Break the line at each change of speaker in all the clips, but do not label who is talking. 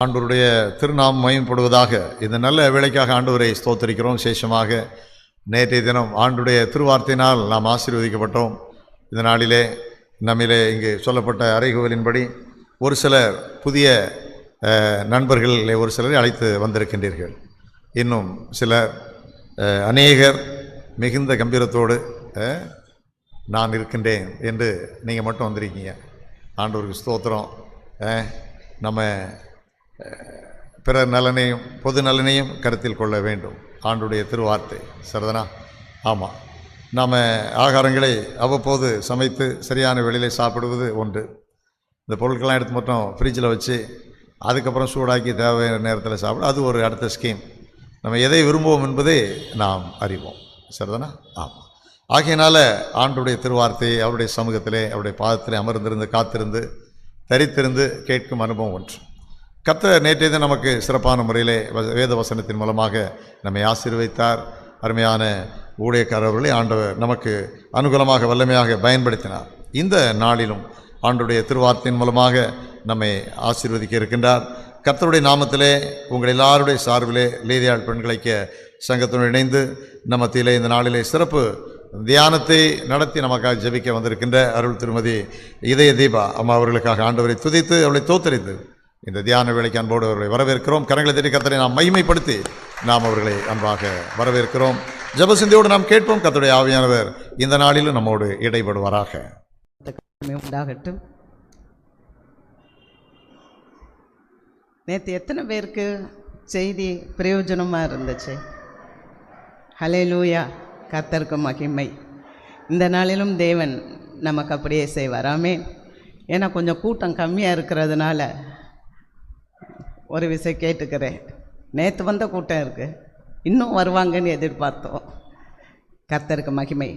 ஆண்டவருடைய திருநாமம் மகிமைப்படுவதாக. இந்த நல்ல வேளைக்காக ஆண்டவரை ஸ்தோத்தரிக்கிறோம். விசேஷமாக நேற்றைய தினம் ஆண்டுடைய திருவார்த்தையினால் நாம் ஆசீர்வதிக்கப்பட்டோம். இந்த நாளிலே நம்மிலே இங்கு சொல்லப்பட்ட அறைகூவலின்படி ஒரு சிலர் புதிய நண்பர்கள் ஒரு சிலரை அழைத்து வந்திருக்கின்றீர்கள். இன்னும் சிலர் அநேகர் மிகுந்த கம்பீரத்தோடு நான் இருக்கின்றேன் என்று நீங்கள் மட்டும் வந்திருக்கீங்க. ஆண்டவருக்கு ஸ்தோத்திரம். நம்ம பிறர் நலனையும் பொது நலனையும் கருத்தில் கொள்ள வேண்டும். ஆண்டுடைய திருவார்த்தை சரிதானா? ஆமாம். நாம் ஆகாரங்களை அவ்வப்போது சமைத்து சரியான வேளையில் சாப்பிடுவது ஒன்று. இந்த பொருட்கள்லாம் எடுத்து மட்டும் ஃப்ரிட்ஜில் வச்சு அதுக்கப்புறம் சூடாக்கி தேவையான நேரத்தில் சாப்பிட அது ஒரு அடுத்த ஸ்கீம். நம்ம எதை விரும்புவோம் என்பதை நாம் அறிவோம். சரிதானா? ஆமாம். ஆகையினால ஆண்டுடைய திருவார்த்தையை அவருடைய சமூகத்திலே அவருடைய பாதத்திலே அமர்ந்திருந்து காத்திருந்து தரித்திருந்து கேட்கும் அனுபவம் ஒன்று. கர்த்தர் நேற்றைய நமக்கு சிறப்பான முறையிலே வேத வசனத்தின் மூலமாக நம்மை ஆசீர்வதித்தார். அருமையான ஊழியக்காரர்களை ஆண்டவர் நமக்கு அனுகூலமாக வல்லமையாக பயன்படுத்தினார். இந்த நாளிலும் ஆண்டுடைய திருவார்த்தையின் மூலமாக நம்மை ஆசீர்வதிக்க இருக்கின்றார். கர்த்தருடைய நாமத்திலே உங்கள் எல்லாருடைய சார்பிலே லேதியாள் பெண்களைக்க சங்கத்துடன் இணைந்து நம்மத்திலே இந்த நாளிலே சிறப்பு தியானத்தை நடத்தி நமக்காக ஜெபிக்க வந்திருக்கின்ற அருள் திருமதி இதய தீபா அம்மா அவர்களுக்காக ஆண்டவரை துதித்து அவளை தோத்தரித்து இந்த தியான வேலைக்கு அன்போடு அவர்களை வரவேற்கிறோம். கரங்களை தட்டி கர்த்தரை நாம் மகிமைப்படுத்தி நாம் அவர்களை அன்பாக வரவேற்கிறோம். ஜெபசிந்தையோடு நாம் கேட்போம். கர்த்தருடைய ஆவியானவர் இந்த நாளிலும் நம்மோடு இடைபடுவாராக.
உண்டாகட்டும். நேற்று எத்தனை பேருக்கு செய்தி பிரயோஜனமாக இருந்துச்சு? ஹல்லேலூயா, கர்த்தருக்கு மகிமை. இந்த நாளிலும் தேவன் நமக்கு அப்படியே செய்வாராமே. ஏன்னா கொஞ்சம் கூட்டம் கம்மியாக இருக்கிறதுனால ஒரு விஷயம் கேட்டுக்கிறேன். நேற்று வந்த கூட்டம் இருக்குது, இன்னும் வருவாங்கன்னு எதிர்பார்த்தோம். கர்த்தருக்கு மகிமை.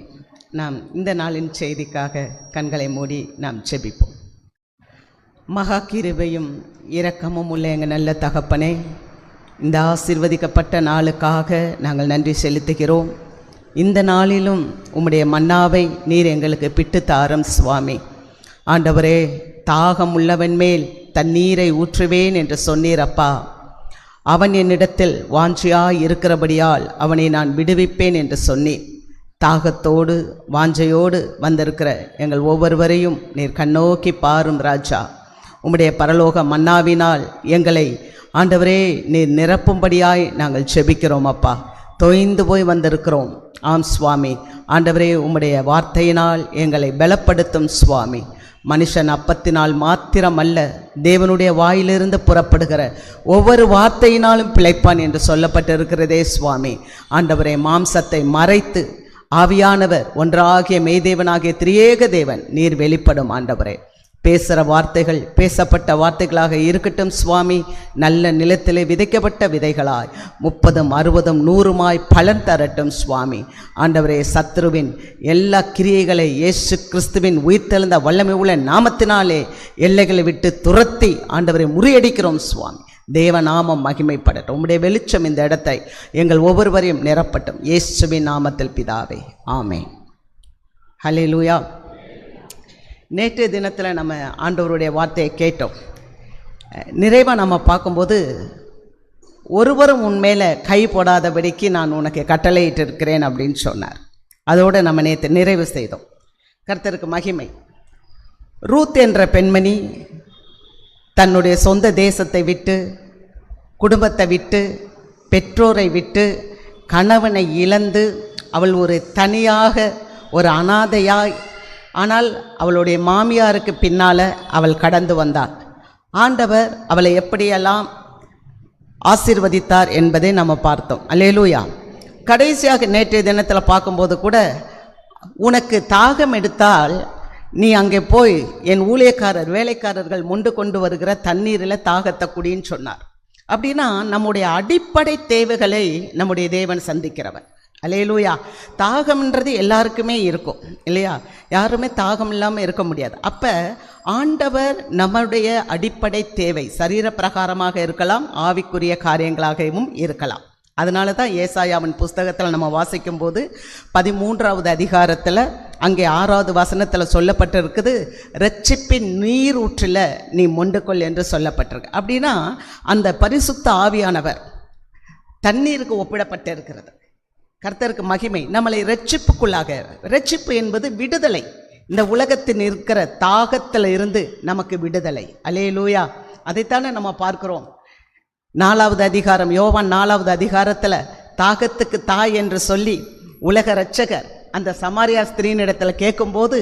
நாம் இந்த நாளின் செய்திக்காக கண்களை மூடி நாம் செபிப்போம். மகா கிருபையும் இரக்கமும் உள்ள எங்கள் நல்ல தகப்பனே, இந்த ஆசீர்வதிக்கப்பட்ட நாளுக்காக நாங்கள் நன்றி செலுத்துகிறோம். இந்த நாளிலும் உம்முடைய மன்னாவை நீர் எங்களுக்கு பிட்டு தாரும் சுவாமி. ஆண்டவரே, தாகம் உள்ளவன் மேல் தண்ணீரை ஊற்றுவேன் என்று சொன்னீர் அப்பா. அவன் என்னிடத்தில் வாஞ்சையாய் இருக்கிறபடியால் அவனை நான் விடுவிப்பேன் என்று சொன்னீர். தாகத்தோடு வாஞ்சையோடு வந்திருக்கிற எங்கள் ஒவ்வொருவரையும் நீர் கண்ணோக்கி பாரும் ராஜா. உம்முடைய பரலோக மன்னாவினால் எங்களை ஆண்டவரே நீர் நிரப்பும்படியாய் நாங்கள் செபிக்கிறோம் அப்பா. தொய்ந்து போய் வந்திருக்கிறோம். ஆம் சுவாமி. ஆண்டவரே, உம்முடைய வார்த்தையினால் எங்களை பலப்படுத்தும் சுவாமி. மனுஷன் அப்பத்தினால் மாத்திரம் அல்ல, தேவனுடைய வாயிலிருந்து புறப்படுகிற ஒவ்வொரு வார்த்தையினாலும் பிழைப்பான் என்று சொல்லப்பட்டிருக்கிறதே சுவாமி. ஆண்டவரே, மாம்சத்தை மறைத்து ஆவியானவர் ஒன்றாகிய மெய்தேவனாகிய திரியேக தேவன் நீர் வெளிப்படும். ஆண்டவரே, பேசுகிற வார்த்தைகள் பேசப்பட்ட வார்த்தைகளாக இருக்கட்டும் சுவாமி. நல்ல நிலத்திலே விதைக்கப்பட்ட விதைகளாய் 30, 60, 100 பலன் தரட்டும் சுவாமி. ஆண்டவரே, சத்ருவின் எல்லா கிரியைகளை இயேசு கிறிஸ்துவின் உயிர்த்தெழுந்த வல்லமை உள்ள நாமத்தினாலே எல்லைகளை விட்டு துரத்தி ஆண்டவரை முறியடிக்கிறோம் சுவாமி. தேவநாமம் மகிமைப்படட்டும். உம்முடைய வெளிச்சம் இந்த இடத்தை எங்கள் ஒவ்வொருவரையும் நிரப்பட்டும். இயேசுவின் நாமத்தில் பிதாவே, ஆமென். ஹல்லேலூயா. நேற்றைய தினத்தில் நம்ம ஆண்டவருடைய வார்த்தையை கேட்டோம். நிறைவாக நம்ம பார்க்கும்போது, ஒருவரும் உன்மேலே கை போடாதபடிக்கு நான் உனக்கு கட்டளையிட்டு இருக்கிறேன் அப்படின்னு சொன்னார். அதோடு நம்ம நேற்று நிறைவு செய்தோம். கர்த்தருக்கு மகிமை. ரூத் என்ற பெண்மணி தன்னுடைய சொந்த தேசத்தை விட்டு, குடும்பத்தை விட்டு, பெற்றோரை விட்டு, கணவனை இழந்து அவள் ஒரு தனியாக ஒரு அனாதையாய், ஆனால் அவளுடைய மாமியாருக்கு பின்னால் அவள் கடந்து வந்தாள். ஆண்டவர் அவளை எப்படியெல்லாம் ஆசீர்வதித்தார் என்பதை நம்ம பார்த்தோம். அல்லேலூயா. கடைசியாக நேற்றைய தினத்தில் பார்க்கும்போது கூட, உனக்கு தாகம் எடுத்தால் நீ அங்கே போய் என் ஊழியக்காரர் வேலைக்காரர்கள் மொண்டு கொண்டு வருகிற தண்ணீரில் தாகத்தை குடின்னு சொன்னார். அப்படின்னா நம்முடைய அடிப்படை தேவைகளை நம்முடைய தேவன் சந்திக்கிறவன். அல்லேலூயா. தாகம்ன்றது எல்லாருக்குமே இருக்கும் இல்லையா? யாருமே தாகம் இல்லாமல் இருக்க முடியாது. அப்போ ஆண்டவர் நம்முடைய அடிப்படை தேவை சரீர பிரகாரமாக இருக்கலாம், ஆவிக்குரிய காரியங்களாகவும் இருக்கலாம். அதனால தான் ஏசாயாவின் புஸ்தகத்தில் நம்ம வாசிக்கும்போது 13வது அதிகாரத்தில் அங்கே 6வது வசனத்தில் சொல்லப்பட்டிருக்குது, இரட்சிப்பின் நீரூற்றில் நீ மொண்டுகொள் என்று சொல்லப்பட்டிருக்கு. அப்படின்னா அந்த பரிசுத்த ஆவியானவர் தண்ணீருக்கு ஒப்பிடப்பட்டிருக்கிறது. கர்த்தருக்கு மகிமை. நம்மளை இரட்சிப்புக்குள்ளாக, இரட்சிப்பு என்பது விடுதலை, இந்த உலகத்தில் இருக்கிற தாகத்தில் இருந்து நமக்கு விடுதலை. அல்லேலூயா. அதைத்தானே நம்ம பார்க்கிறோம். 4வது அதிகாரம், யோவான் 4வது அதிகாரத்தில் தாகத்துக்கு தாய் என்று சொல்லி உலக இரட்சகர் அந்த சமாரியா ஸ்திரீனிடத்தில் கேட்கும்போது,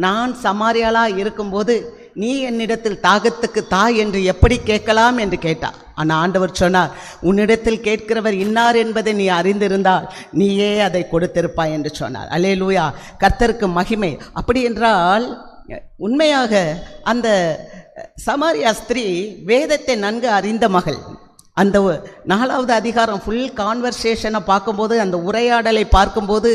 நான் சமாரியாளாக இருக்கும்போது நீ என்னிடத்தில் தாகத்துக்கு தாய் என்று எப்படி கேட்கலாம் என்று கேட்டார். ஆனால் ஆண்டவர் சொன்னார், உன்னிடத்தில் கேட்கிறவர் இன்னார் என்பதை நீ அறிந்திருந்தால் நீயே அதை கொடுத்திருப்பாய் என்று சொன்னார். அல்லேலூயா. கர்த்தருக்கு மகிமை. அப்படி என்றால் உண்மையாக அந்த சமாரியா ஸ்திரீ வேதத்தை நன்கு அறிந்த மகள். அந்த 4வது அதிகாரம் ஃபுல் கான்வர்சேஷனை பார்க்கும்போது, அந்த உரையாடலை பார்க்கும்போது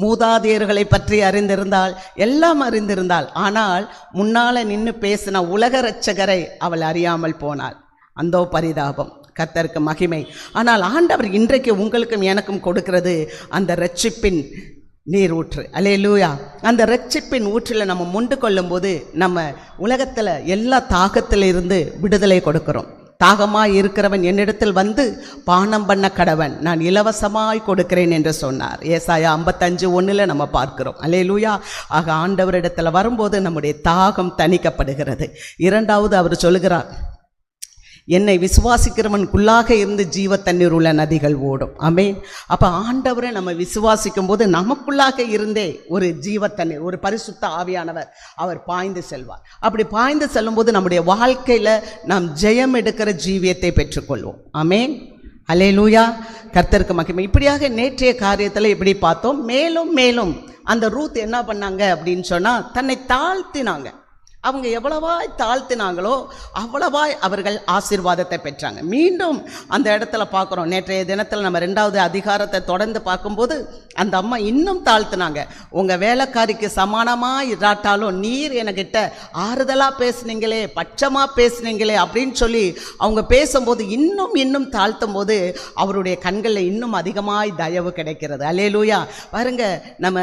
மூதாதையர்களை பற்றி அறிந்திருந்தாள், எல்லாம் அறிந்திருந்தாள். ஆனால் முன்னால் நின்று பேசின உலக இரட்சகரை அவள் அறியாமல் போனாள். அந்தோ பரிதாபம். கர்த்தருக்கு மகிமை. ஆனால் ஆண்டவர் இன்றைக்கு உங்களுக்கும் எனக்கும் கொடுக்கிறது அந்த இரட்சிப்பின் நீர் ஊற்று. அல்லேலூயா. அந்த இரட்சிப்பின் ஊற்றில் நம்ம மொண்டு கொள்ளும்போது நம்ம உலகத்தில் எல்லா தாகத்தில் இருந்து விடுதலை கொடுக்கிறோம். தாகமாய் இருக்கிறவன் என்னிடத்தில் வந்து பானம் பண்ண கடவன், நான் இலவசமாய் கொடுக்கிறேன் என்று சொன்னார். ஏசாயா 55:1 நம்ம பார்க்கிறோம். அல்லேலூயா. ஆக ஆண்டவரிடத்தில் வரும்போது நம்முடைய தாகம் தணிக்கப்படுகிறது. 2வது அவர் சொல்லுகிறார், என்னை விசுவாசிக்கிறவனுக்குள்ளாக இருந்து ஜீவ தண்ணீர் உள்ள நதிகள் ஓடும். ஆமென். அப்போ ஆண்டவரை நம்ம விசுவாசிக்கும் போது நமக்குள்ளாக இருந்தே ஒரு ஜீவ தண்ணீர், ஒரு பரிசுத்த ஆவியானவர் அவர் பாய்ந்து செல்வார். அப்படி பாய்ந்து செல்லும்போது நம்முடைய வாழ்க்கையில் நாம் ஜெயம் எடுக்கிற ஜீவியத்தை பெற்றுக்கொள்வோம். ஆமென். அல்லேலூயா. கர்த்தருக்கு மகிமை. இப்படியாக நேற்றைய காரியத்தில் இப்படி பார்த்தோம். மேலும் மேலும் அந்த ரூத் என்ன பண்ணாங்க அப்படின்னு சொன்னால், தன்னை தாழ்த்தினாங்க. அவங்க எவ்வளவாய் தாழ்த்தினாங்களோ அவ்வளவாய் அவர்கள் ஆசீர்வாதத்தை பெற்றாங்க. மீண்டும் அந்த இடத்துல பார்க்குறோம். நேற்றைய தினத்தில் நம்ம 2வது அதிகாரத்தை தொடர்ந்து பார்க்கும்போது அந்த அம்மா இன்னும் தாழ்த்தினாங்க. உங்கள் வேலைக்காரிக்கு சமானமாக இராட்டாலும் நீர் என்கிட்ட ஆறுதலாக பேசுனீங்களே, பட்சமாக பேசுனீங்களே அப்படின்னு சொல்லி அவங்க பேசும்போது இன்னும் தாழ்த்தும் போது அவருடைய கண்களில் இன்னும் அதிகமாய் தயவு கிடைக்கிறது. அல்லேலூயா. பாருங்க, நம்ம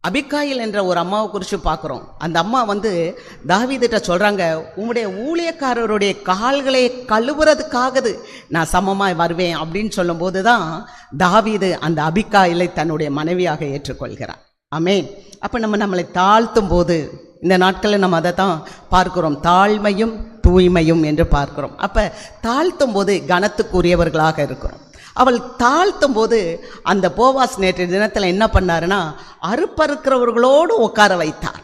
அபிகாயில் என்ற ஒரு அம்மாவை குறித்து பார்க்குறோம். அந்த அம்மா தாவீதுகிட்ட சொல்கிறாங்க, உங்களுடைய ஊழியக்காரருடைய கால்களை கழுவுறதுக்காக நான் சமமாய் வருவேன் அப்படின்னு சொல்லும்போது தான் தாவீது அந்த அபிகாயிலை தன்னுடைய மனைவியாக ஏற்றுக்கொள்கிறார். ஆமென். அப்போ நம்மளை தாழ்த்தும் போது இந்த நாட்களில் நம்ம அதை தான் பார்க்கிறோம், தாழ்மையும் தூய்மையும் என்று பார்க்கிறோம். அப்போ தாழ்த்தும் போது கனத்துக்குரியவர்களாக இருக்கிறோம். அவள் தாழ்த்தும் போது அந்த போவாஸ் நேற்றைய தினத்தில் என்ன பண்ணாருன்னா, அறுப்பறுக்கிறவர்களோடு உட்கார வைத்தார்.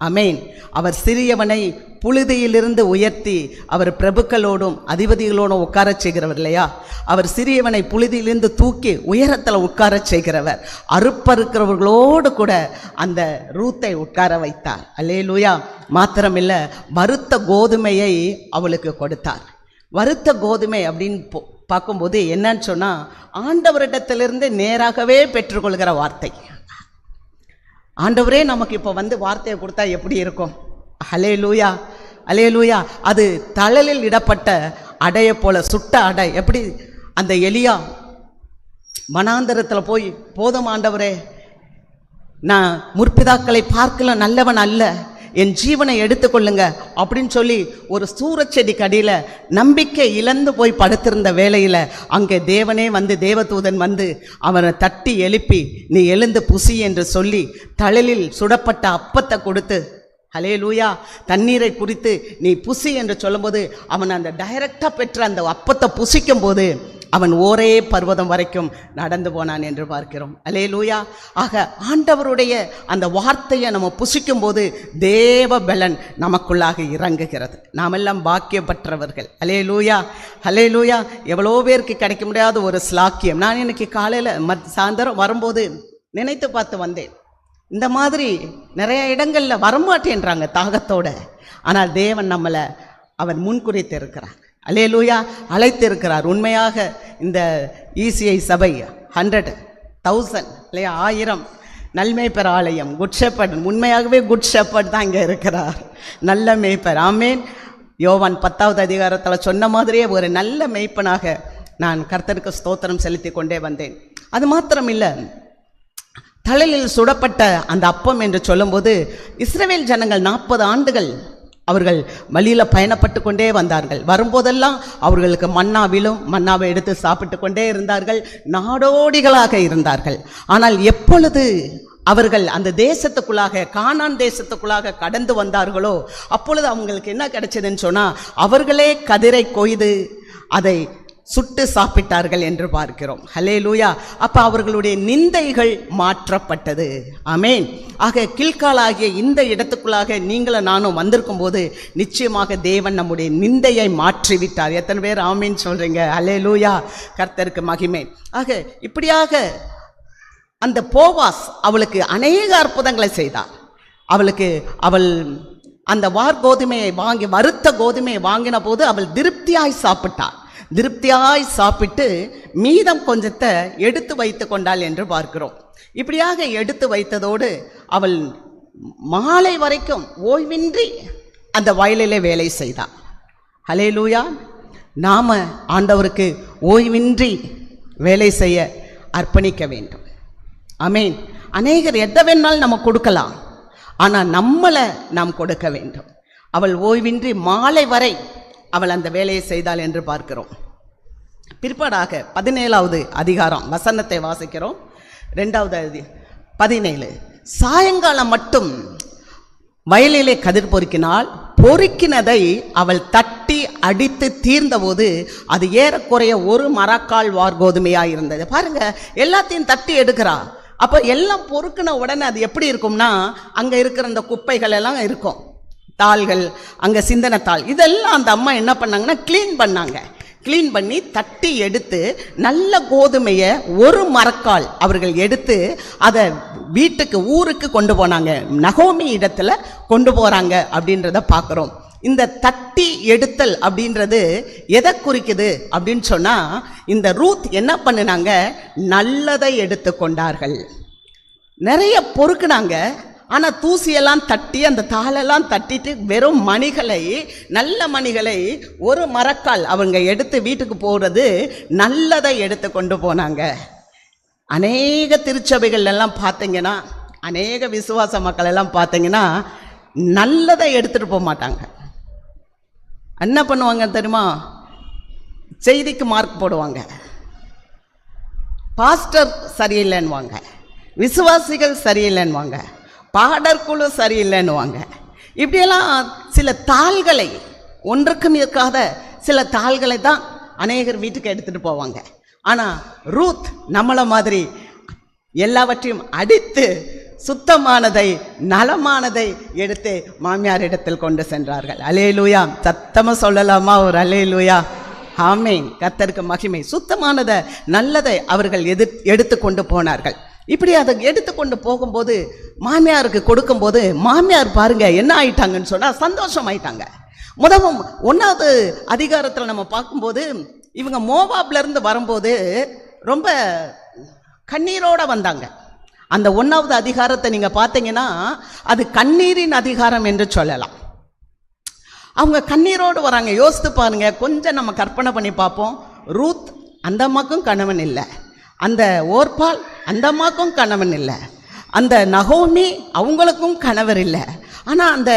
ஆமென். அவர் சிறியவனை புழுதியிலிருந்து உயர்த்தி அவர் பிரபுக்களோடும் அதிபதிகளோடும் உட்கார செய்கிறவர் இல்லையா? அவர் சிறியவனை புழுதியிலிருந்து தூக்கி உயரத்தில் உட்கார செய்கிறவர். அறுப்பறுக்கிறவர்களோடு கூட அந்த ரூத்தை உட்கார வைத்தார். அல்லேலூயா. மாத்திரமில்லை, வறுத்த கோதுமையை அவளுக்கு கொடுத்தார். வறுத்த கோதுமை அப்படின்னு பார்க்கும்போது என்னன்னு சொன்னால், ஆண்டவரிடத்திலிருந்து நேராகவே பெற்றுக்கொள்கிற வார்த்தை. ஆண்டவரே நமக்கு இப்போ வார்த்தையை கொடுத்தா எப்படி இருக்கும்? அல்லேலூயா. அல்லேலூயா. அது தழலில் இடப்பட்ட அடையை போல, சுட்ட அடை. எப்படி அந்த எலியா வனாந்தரத்தில் போய், போதும் ஆண்டவரே, நான் முற்பிதாக்களை பார்க்கல நல்லவன் அல்ல, என் ஜீவனை எடுத்துக்கொள்ளுங்க அப்படின்னு சொல்லி ஒரு சூரச்செடிக்கு அடியில் நம்பிக்கை இழந்து போய் படுத்திருந்த வேளையில் அங்கே தேவனே தேவதூதன் அவனை தட்டி எழுப்பி, நீ எழுந்து புசி என்று சொல்லி தழலில் சுடப்பட்ட அப்பத்தை கொடுத்து, ஹல்லேலூயா, தண்ணீரை குறித்து நீ புசி என்று சொல்லும்போது அவன் அந்த டைரக்டாக பெற்ற அந்த அப்பத்தை புசிக்கும் போது அவன் ஒரே பர்வதம் வரைக்கும் நடந்து போனான் என்று பார்க்கிறோம். அல்லேலூயா. ஆக ஆண்டவருடைய அந்த வார்த்தையை நம்ம புசிக்கும் போது தேவ பலன் நமக்குள்ளாக இறங்குகிறது. நாமெல்லாம் பாக்கியப்பட்டவர்கள். அல்லேலூயா. அல்லேலூயா. எவ்வளோ பேருக்கு கிடைக்க முடியாத ஒரு ஸ்லாக்கியம். நான் இன்னைக்கு காலையில் சாயந்தரம் வரும்போது நினைத்து பார்த்து வந்தேன். இந்த மாதிரி நிறைய இடங்களில் வரமாட்டேன்றாங்க தாகத்தோடு. ஆனால் தேவன் நம்மளை அவர் முன்குறித்து இருக்கிறார். அல்லேலூயா. அழைத்திருக்கிறார். உண்மையாக இந்த ECI சபை 100,000 இல்லையா, 1000 நல்மேய்ப்பர் ஆலயம், குட் ஷெப்பர்ட், உண்மையாகவே குட் ஷெப்பர்ட் தான் இங்கே இருக்கிறார், நல்ல மேய்ப்பர். ஆமேன். யோவான் 10வது அதிகாரத்தில் சொன்ன மாதிரியே ஒரு நல்ல மேய்ப்பனாக நான் கர்த்தருக்கு ஸ்தோத்திரம் செலுத்தி கொண்டே வந்தேன். அது மாத்திரம் இல்லை, தலையில் சுடப்பட்ட அந்த அப்பம் என்று சொல்லும்போது இஸ்ரவேல் ஜனங்கள் 40 ஆண்டுகள் அவர்கள் வழியில் பயணப்பட்டு கொண்டே வந்தார்கள். வரும்போதெல்லாம் அவர்களுக்கு மன்னா விழும், மன்னாவை எடுத்து சாப்பிட்டு கொண்டே இருந்தார்கள், நாடோடிகளாக இருந்தார்கள். ஆனால் எப்பொழுது அவர்கள் அந்த தேசத்துக்குள்ளாக, கானான் தேசத்துக்குள்ளாக கடந்து வந்தார்களோ அப்பொழுது அவங்களுக்கு என்ன கிடைச்சதுன்னு சொன்னால், அவர்களே கதிரை கொய்து அதை சுட்டு சாப்பிட்டார்கள் என்று பார்க்கிறோம். ஹல்லேலூயா. அப்போ அவர்களுடைய நிந்தைகள் மாற்றப்பட்டது. ஆமேன். ஆக கில்காலாகிய இந்த இடத்துக்குள்ளாக நீங்களும் நானும் வந்திருக்கும் போது நிச்சயமாக தேவன் நம்முடைய நிந்தையை மாற்றிவிட்டார். எத்தனை பேர் ஆமேன் சொல்றீங்க? ஹல்லேலூயா. கர்த்தருக்கு மகிமை. ஆக இப்படியாக அந்த போவாஸ் அவளுக்கு அநேக அற்புதங்களை செய்தார். அவள் அந்த வார்கோதுமையை வாங்கி, வறுத்த கோதுமையை வாங்கின போது அவள் திருப்தியாய் சாப்பிட்டாள். திருப்தியாய் சாப்பிட்டு மீதம் கொஞ்சத்தை எடுத்து வைத்து கொண்டாள் என்று பார்க்கிறோம். இப்படியாக எடுத்து வைத்ததோடு அவள் மாலை வரைக்கும் ஓய்வின்றி அந்த வயலிலே வேலை செய்தாள். ஹல்லேலூயா. நாம ஆண்டவருக்கு ஓய்வின்றி வேலை செய்ய அர்ப்பணிக்க வேண்டும். ஆமேன். அநேகர் எதை வேணாலும் நம்ம கொடுக்கலாம், ஆனால் நம்மளை நாம் கொடுக்க வேண்டும். அவள் ஓய்வின்றி மாலை வரை அவள் அந்த வேலையை செய்தாள் என்று பார்க்கிறோம். பிற்பாடாக 17வது அதிகாரம் வசனத்தை வாசிக்கிறோம். 2வது 17. சாயங்காலம் மட்டும் வயலிலே கதிர் பொறுக்கினாள். பொறுக்கினதை அவள் தட்டி அடித்து தீர்ந்தபோது அது ஏறக்குறைய 1 மரக்கால் வார்கோதுமையாக இருந்தது. பாருங்க, எல்லாத்தையும் தட்டி எடுக்கிறா. அப்போ எல்லாம் பொறுக்கின உடனே அது எப்படி இருக்கும்னா, அங்கே இருக்கிற அந்த குப்பைகள் எல்லாம் இருக்கும், தாள்கள், அங்கே சிந்தன தாள், இதெல்லாம் அந்த அம்மா என்ன பண்ணாங்கன்னா க்ளீன் பண்ணாங்க. க்ளீன் பண்ணி தட்டி எடுத்து நல்ல கோதுமையை 1 மரக்கால் அவர்கள் எடுத்து அதை வீட்டுக்கு, ஊருக்கு கொண்டு போனாங்க. நகோமி இடத்துல கொண்டு போகிறாங்க அப்படின்றத பார்க்குறோம். இந்த தட்டி எடுத்தல் அப்படின்றது எதை குறிக்குது அப்படின்னு சொன்னால், இந்த ரூத் என்ன பண்ணினாங்க, நல்லதை எடுத்து கொண்டார்கள். நிறைய பொறுக்குனாங்க, ஆனால் தூசியெல்லாம் தட்டி அந்த தாளெல்லாம் தட்டிட்டு வெறும் மணிகளை, நல்ல மணிகளை 1 மரக்கால் அவங்க எடுத்து வீட்டுக்கு போகிறது, நல்லதை எடுத்து கொண்டு போனாங்க. அநேக திருச்சபைகள் எல்லாம் பார்த்தீங்கன்னா, அநேக விசுவாச மக்கள் எல்லாம் பார்த்தீங்கன்னா நல்லதை எடுத்துகிட்டு போக மாட்டாங்க. என்ன பண்ணுவாங்க தெரியுமா? செய்திக்கு மார்க் போடுவாங்க, பாஸ்டர் சரியில்லைன்னுவாங்க, விசுவாசிகள் சரியில்லைன்னுவாங்க, பாடற்குழு சரியில்லைன்னுவாங்க. இப்படியெல்லாம் சில தாள்களை, ஒன்றுக்கும் இருக்காத சில தாள்களை தான் அநேகர் வீட்டுக்கு எடுத்துகிட்டு போவாங்க. ஆனால் ரூத் நம்மளை மாதிரி எல்லாவற்றையும் அடித்து சுத்தமானதை, நலமானதை எடுத்து மாமியார் இடத்தில் கொண்டு சென்றார்கள். அல்லேலூயா. சத்தமாக சொல்லலாமா ஒரு அல்லேலூயா? ஆமேன். கர்த்தருக்கு மகிமை. சுத்தமானதை, நல்லதை அவர்கள் எடுத்து கொண்டு போனார்கள். இப்படி அதை எடுத்துக்கொண்டு போகும்போது மாமியாருக்கு கொடுக்கும்போது மாமியார் பாருங்க என்ன ஆயிட்டாங்கன்னு சொன்னால் சந்தோஷம் ஆயிட்டாங்க. முதலும் 1வது அதிகாரத்தில் நம்ம பார்க்கும்போது இவங்க மோவாப்லேருந்து வரும்போது ரொம்ப கண்ணீரோடு வந்தாங்க. அந்த 1வது அதிகாரத்தை நீங்கள் பார்த்தீங்கன்னா அது கண்ணீரின் அதிகாரம் என்று சொல்லலாம். அவங்க கண்ணீரோடு வராங்க. யோசித்து பாருங்க, கொஞ்சம் நம்ம கற்பனை பண்ணி பார்ப்போம். ரூத் அந்த அம்மாக்கும் கணவன் இல்லை, அந்த ஓர்பால் அந்த அம்மாக்கும் கணவன் இல்லை, அந்த நகோமி அவங்களுக்கும் கணவர் இல்லை. ஆனால் அந்த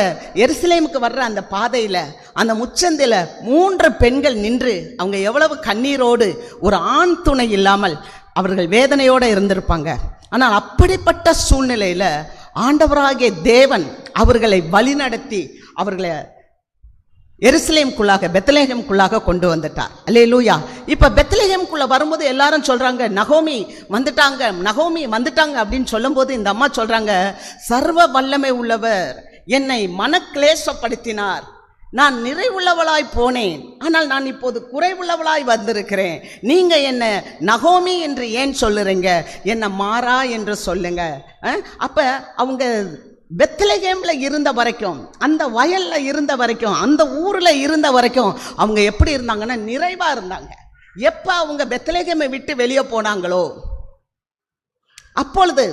எருசலேமுக்கு வர்ற அந்த பாதையில், அந்த முச்சந்தில் 3 பெண்கள் நின்று அவங்க எவ்வளவு கண்ணீரோடு, ஒரு ஆண் துணை இல்லாமல் அவர்கள் வேதனையோடு இருந்திருப்பாங்க. ஆனால் அப்படிப்பட்ட சூழ்நிலையில் ஆண்டவராகிய தேவன் அவர்களை வழிநடத்தி அவர்களை எருசலேமுக்குள்ளாக, பெத்லெகேமுக்குள்ளாக கொண்டு வந்துட்டார். அல்லேலூயா. இப்போ பெத்லெகேமுக்குள்ளே வரும்போது எல்லாரும் சொல்கிறாங்க நகோமி வந்துட்டாங்க, நகோமி வந்துட்டாங்க அப்படின்னு சொல்லும்போது இந்த அம்மா சொல்கிறாங்க, சர்வ வல்லமை உள்ளவர் என்னை மனக்லேசப்படுத்தினார், நான் நிறைவுள்ளவளாய் போனேன், ஆனால் நான் இப்போது குறைவுள்ளவளாய் வந்திருக்கிறேன். நீங்கள் என்ன நகோமி என்று ஏன் சொல்லுறீங்க, என்ன மாறா என்று சொல்லுங்க. அப்போ அவங்க பெத்லெகேமில் இருந்த வரைக்கும், அந்த வயலில் இருந்த வரைக்கும், அந்த ஊரில் இருந்த வரைக்கும் அவங்க எப்படி இருந்தாங்கன்னா நிறைவாக இருந்தாங்க. எப்போ அவங்க பெத்லெகேமை விட்டு வெளியே போனாங்களோ அப்பொழுது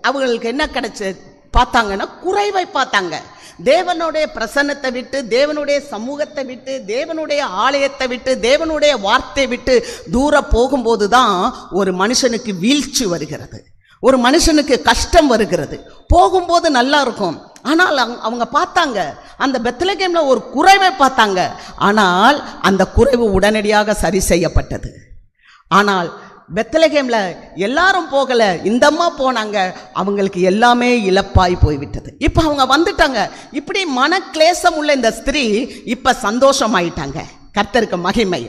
அவங்களுக்கு என்ன கிடைச்சது? பார்த்தாங்கன்னா குறைவை பார்த்தாங்க. தேவனுடைய பிரசன்னத்தை விட்டு, தேவனுடைய சமூகத்தை விட்டு, தேவனுடைய ஆலயத்தை விட்டு, தேவனுடைய வார்த்தை விட்டு தூர போகும்போது தான் ஒரு மனுஷனுக்கு வீழ்ச்சி வருகிறது, ஒரு மனுஷனுக்கு கஷ்டம் வருகிறது. போகும்போது நல்லா இருக்கும், ஆனால் அவங்க பார்த்தாங்க அந்த பெத்லகேம்ல ஒரு குறைவை பார்த்தாங்க. ஆனால் அந்த குறைவு உடனடியாக சரி செய்யப்பட்டது. ஆனால் பெத்லகேம்ல எல்லாரும் போகல, இந்த அம்மா போனாங்க, அவங்களுக்கு எல்லாமே இழப்பாய் போய்விட்டது. இப்ப அவங்க வந்துட்டாங்க. இப்படி மனக்லேசம் உள்ள இந்த ஸ்திரீ இப்ப சந்தோஷமாயிட்டாங்க. கர்த்தருக்கு மகிமை.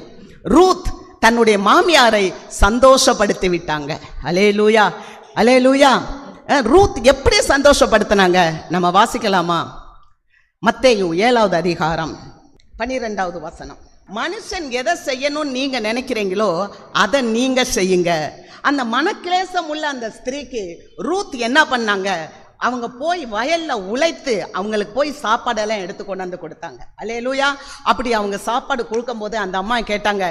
ரூத் தன்னுடைய மாமியாரை சந்தோஷப்படுத்தி விட்டாங்க. அல்லேலூயா, அல்லேலூயா. ரூத் எப்படி சந்தோஷப்படுத்தினாங்க நம்ம வாசிக்கலாமா? மத்தேயு 7வது அதிகாரம் 12வது வசனம். மனுஷன் எதை செய்யணும்னு நீங்க நினைக்கிறீங்களோ அதை நீங்க செய்யுங்க. அந்த மனக்லேசம் உள்ள அந்த ஸ்திரீக்கு ரூத் என்ன பண்ணாங்க? அவங்க போய் வயல்ல உழைத்து அவங்களுக்கு போய் சாப்பாடெல்லாம் எடுத்து கொண்டாந்து கொடுத்தாங்க. அல்லேலூயா. அப்படி அவங்க சாப்பாடு கொடுக்கும் போது அந்த அம்மா கேட்டாங்க,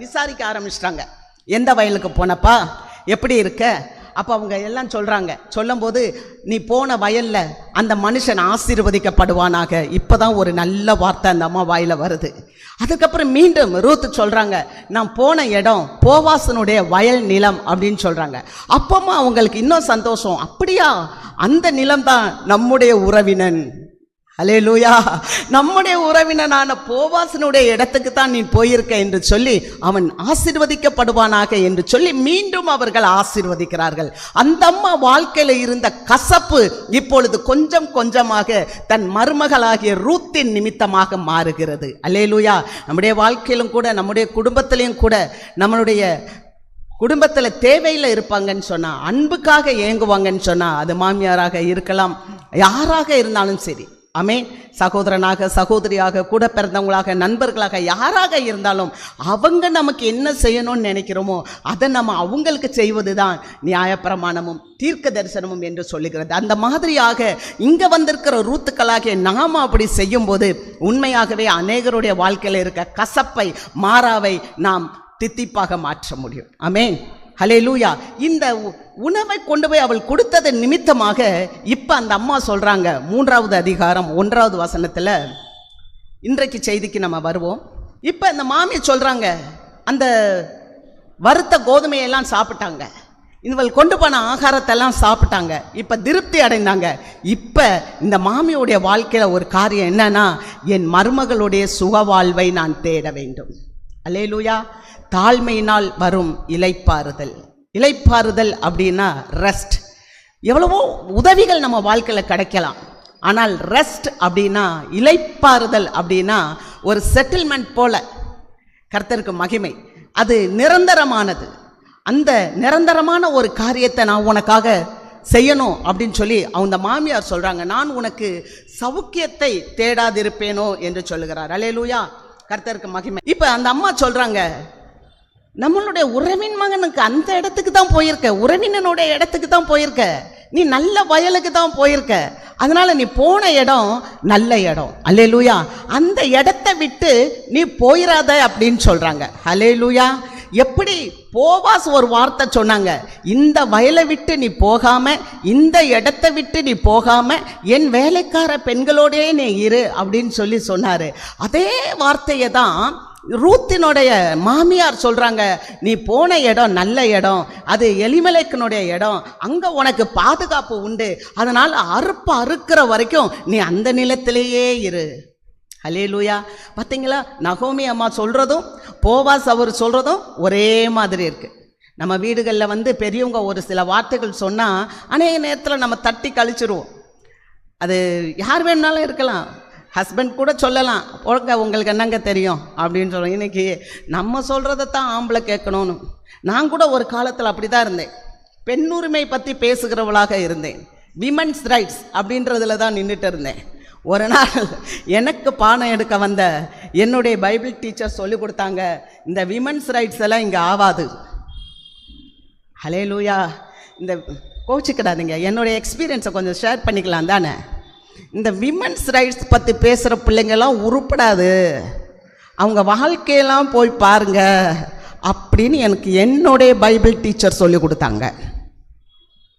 விசாரிக்க ஆரம்பிச்சிட்டாங்க, எந்த வயலுக்கு போனப்பா, எப்படி இருக்க? அப்போ அவங்க எல்லாம் சொல்கிறாங்க. சொல்லும்போது, நீ போன வயல்ல அந்த மனுஷன் ஆசீர்வதிக்கப்படுவானாக. இப்போதான் ஒரு நல்ல வார்த்தை அந்த அம்மா வாயில் வருது. அதுக்கப்புறம் மீண்டும் ரூத் சொல்கிறாங்க, நான் போன இடம் போவாசனுடைய வயல் நிலம் அப்படின்னு சொல்கிறாங்க. அப்பமா அவங்களுக்கு இன்னும் சந்தோஷம். அப்படியா, அந்த நிலம் தான் நம்முடைய உறவினன். அல்லேலூயா. நம்முடைய உறவினனான போவாசனுடைய இடத்துக்கு தான் நீ போயிருக்க என்று சொல்லி அவன் ஆசீர்வதிக்கப்படுவானாக என்று சொல்லி மீண்டும் அவர்கள் ஆசீர்வதிக்கிறார்கள். அந்த அம்மா வாழ்க்கையில் இருந்த கசப்பு இப்பொழுது கொஞ்சம் கொஞ்சமாக தன் மருமகளாகிய ரூத்தின் நிமித்தமாக மாறுகிறது. அல்லேலூயா. நம்முடைய வாழ்க்கையிலும் கூட, நம்முடைய குடும்பத்திலையும் கூட, நம்மளுடைய குடும்பத்தில் தேவையில் இருப்பாங்கன்னு சொன்னால், அன்புக்காக ஏங்குவாங்கன்னு சொன்னால், அது மாமியாராக இருக்கலாம், யாராக இருந்தாலும் சரி. ஆமென். சகோதரனாக, சகோதரியாக, கூட பிறந்தவங்களாக, நண்பர்களாக, யாராக இருந்தாலும் அவங்க நமக்கு என்ன செய்யணும்னு நினைக்கிறோமோ அதை நம்ம அவங்களுக்கு செய்வது தான் நியாயப்பிரமாணமும் தீர்க்க தரிசனமும் என்று சொல்லுகிறது. அந்த மாதிரியாக இங்கே வந்திருக்கிற ரூத்துக்களாகிய நாம் அப்படி செய்யும்போது உண்மையாகவே அநேகருடைய வாழ்க்கையில் இருக்க கசப்பை, மாறாவை நாம் தித்திப்பாக மாற்ற முடியும். ஆமென். ஹல்லேலூயா. இந்த உணவை கொண்டு போய் அவள் கொடுத்தது நிமித்தமாக இப்ப அந்த அம்மா சொல்றாங்க, 3வது அதிகாரம் 1வது வசனத்துல, இன்றைக்கு செய்திக்கு நம்ம வருவோம். இப்ப இந்த மாமி சொல்றாங்க, அந்த வறுத்த கோதுமையெல்லாம் சாப்பிட்டாங்க, இவள் கொண்டு போன ஆகாரத்தெல்லாம் சாப்பிட்டாங்க, இப்ப திருப்தி அடைந்தாங்க. இப்ப இந்த மாமியுடைய வாழ்க்கையில ஒரு காரியம் என்னன்னா, என் மருமகளுடைய சுகவாழ்வை நான் தேட வேண்டும். அல்லேலூயா. தாழ்மையினால் வரும் இளைப்பாறுதல். இளைப்பாறுதல் அப்படின்னா ரெஸ்ட். எவ்வளவோ உதவிகள் நம்ம வாழ்க்கையில் கிடைக்கலாம், ஆனால் ரெஸ்ட் அப்படின்னா, இளைப்பாறுதல் அப்படின்னா ஒரு செட்டில்மெண்ட் போல. கர்த்தருக்கு மகிமை. அது நிரந்தரமானது. அந்த நிரந்தரமான ஒரு காரியத்தை நான் உனக்காக செய்யணும் அப்படின்னு சொல்லி அவங்க மாமியார் சொல்றாங்க, நான் உனக்கு சௌக்கியத்தை தேடாதிருப்பேனோ என்று சொல்லுகிறார். அல்லேலூயா. கர்த்தருக்கு மகிமை. இப்ப அந்த அம்மா சொல்றாங்க, நம்மளுடைய உறவின் மகனுக்கு அந்த இடத்துக்கு தான் போயிருக்க, உறவினனுடைய இடத்துக்கு தான் போயிருக்க, நீ நல்ல வயலுக்கு தான் போயிருக்க, அதனால நீ போன இடம் நல்ல இடம். அல்லேலூயா. அந்த இடத்தை விட்டு நீ போயிராத அப்படின்னு சொல்றாங்க. அல்லேலூயா. எப்படி போவாஸ் ஒரு வார்த்தை சொன்னாங்க, இந்த வயலை விட்டு நீ போகாம, இந்த இடத்தை விட்டு நீ போகாம என் வேலைக்கார பெண்களோடே நீ இரு அப்படின்னு சொல்லி சொன்னாரு. அதே வார்த்தையை தான் ரூத்தினுடைய மாமியார் சொல்றாங்க, நீ போன இடம் நல்ல இடம், அது எலிமெலேக்கினுடைய இடம், அங்க உனக்கு பாதுகாப்பு உண்டு, அதனால அறுக்கிற வரைக்கும் நீ அந்த நிலத்திலேயே இரு. அல்லேலூயா. பார்த்தீங்களா, நகோமி அம்மா சொல்றதும் போவாஸ் அவர் சொல்றதும் ஒரே மாதிரி இருக்கு. நம்ம வீடுகளில் பெரியவங்க ஒரு சில வார்த்தைகள் சொன்னா அநேக நேரத்தில் நம்ம தட்டி கழிச்சிருவோம். அது யார் வேணுனாலும் இருக்கலாம், ஹஸ்பண்ட் கூட சொல்லலாம், ஒழுங்க உங்களுக்கு என்னங்க தெரியும் அப்படின்னு சொல்லுவோம். இன்னைக்கு நம்ம சொல்கிறத தான் ஆம்பளை கேட்கணும்னு. நான் கூட ஒரு காலத்தில் அப்படி தான் இருந்தேன், பெண்ணுரிமை பற்றி பேசுகிறவளாக இருந்தேன், விமன்ஸ் ரைட்ஸ் அப்படின்றதுல தான் நின்றுட்டு இருந்தேன். ஒரு நாள் எனக்கு பாடம் எடுக்க வந்த என்னுடைய பைபிள் டீச்சர் சொல்லி கொடுத்தாங்க, இந்த விமன்ஸ் ரைட்ஸ் எல்லாம் இங்கே ஆவாது. ஹல்லேலூயா. இந்த கோச்சிக்கிடாதீங்க, என்னுடைய எக்ஸ்பீரியன்ஸை கொஞ்சம் ஷேர் பண்ணிக்கலாம் தானே. இந்த விமன்ஸ் ரைட்ஸ் பற்றி பேசுகிற பிள்ளைங்கெல்லாம் உருப்படாது, அவங்க வாழ்க்கையெல்லாம் போய் பாருங்க அப்படின்னு எனக்கு என்னுடைய பைபிள் டீச்சர் சொல்லி கொடுத்தாங்க.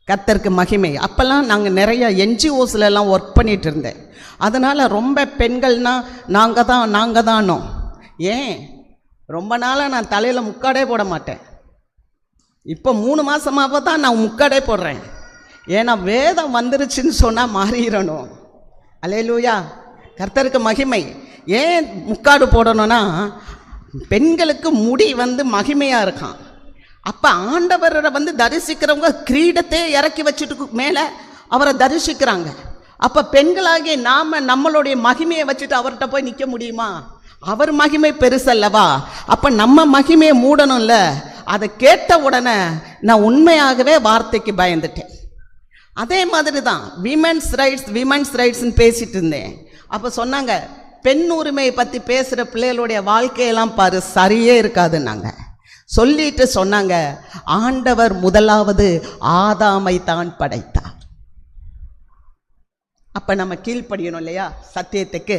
கர்த்தருக்கு மகிமை. அப்போல்லாம் நாங்கள் நிறைய என்ஜிஓஸ்லாம் ஒர்க் பண்ணிகிட்டு இருந்தேன். அதனால் ரொம்ப பெண்கள்னால் நாங்கள் தானோ. ஏன் ரொம்ப நாளாக நான் தலையில் முக்காடே போட மாட்டேன். இப்போ 3 மாதமாக தான் நான் முக்காடே போடுறேன். ஏன்னா வேதம் வந்துருச்சுன்னு சொன்னால் மாறிடணும். அல்லேலூயா, கர்த்தருக்கு மகிமை. ஏன் முக்காடு போடணும்னா பெண்களுக்கு முடி மகிமையாக இருக்கான். அப்போ ஆண்டவரை தரிசிக்கிறவங்க கிரீடத்தை இறக்கி வச்சுட்டு மேலே அவரை தரிசிக்கிறாங்க. அப்போ பெண்களாகிய நாம் நம்மளுடைய மகிமையை வச்சுட்டு அவர்கிட்ட போய் நிற்க முடியுமா? அவர் மகிமை பெருசல்லவா? அப்போ நம்ம மகிமையை மூடணும்ல. அதை கேட்ட உடனே நான் உண்மையாகவே வார்த்தைக்கு பயந்துட்டேன். அதே மாதிரி தான் விமென்ஸ் ரைட்ஸ்ன்னு பேசிட்டு இருந்தேன். அப்போ சொன்னாங்க, பெண் உரிமையை பற்றி பேசுகிற பிள்ளைகளுடைய வாழ்க்கையெல்லாம் பாரு சரியே இருக்காதுன்னாங்க. சொல்லிட்டு சொன்னாங்க, ஆண்டவர் முதலாவது ஆதாமை தான் படைத்தார். அப்போ நம்ம கீழ்ப்படியணும் இல்லையா சத்தியத்துக்கு.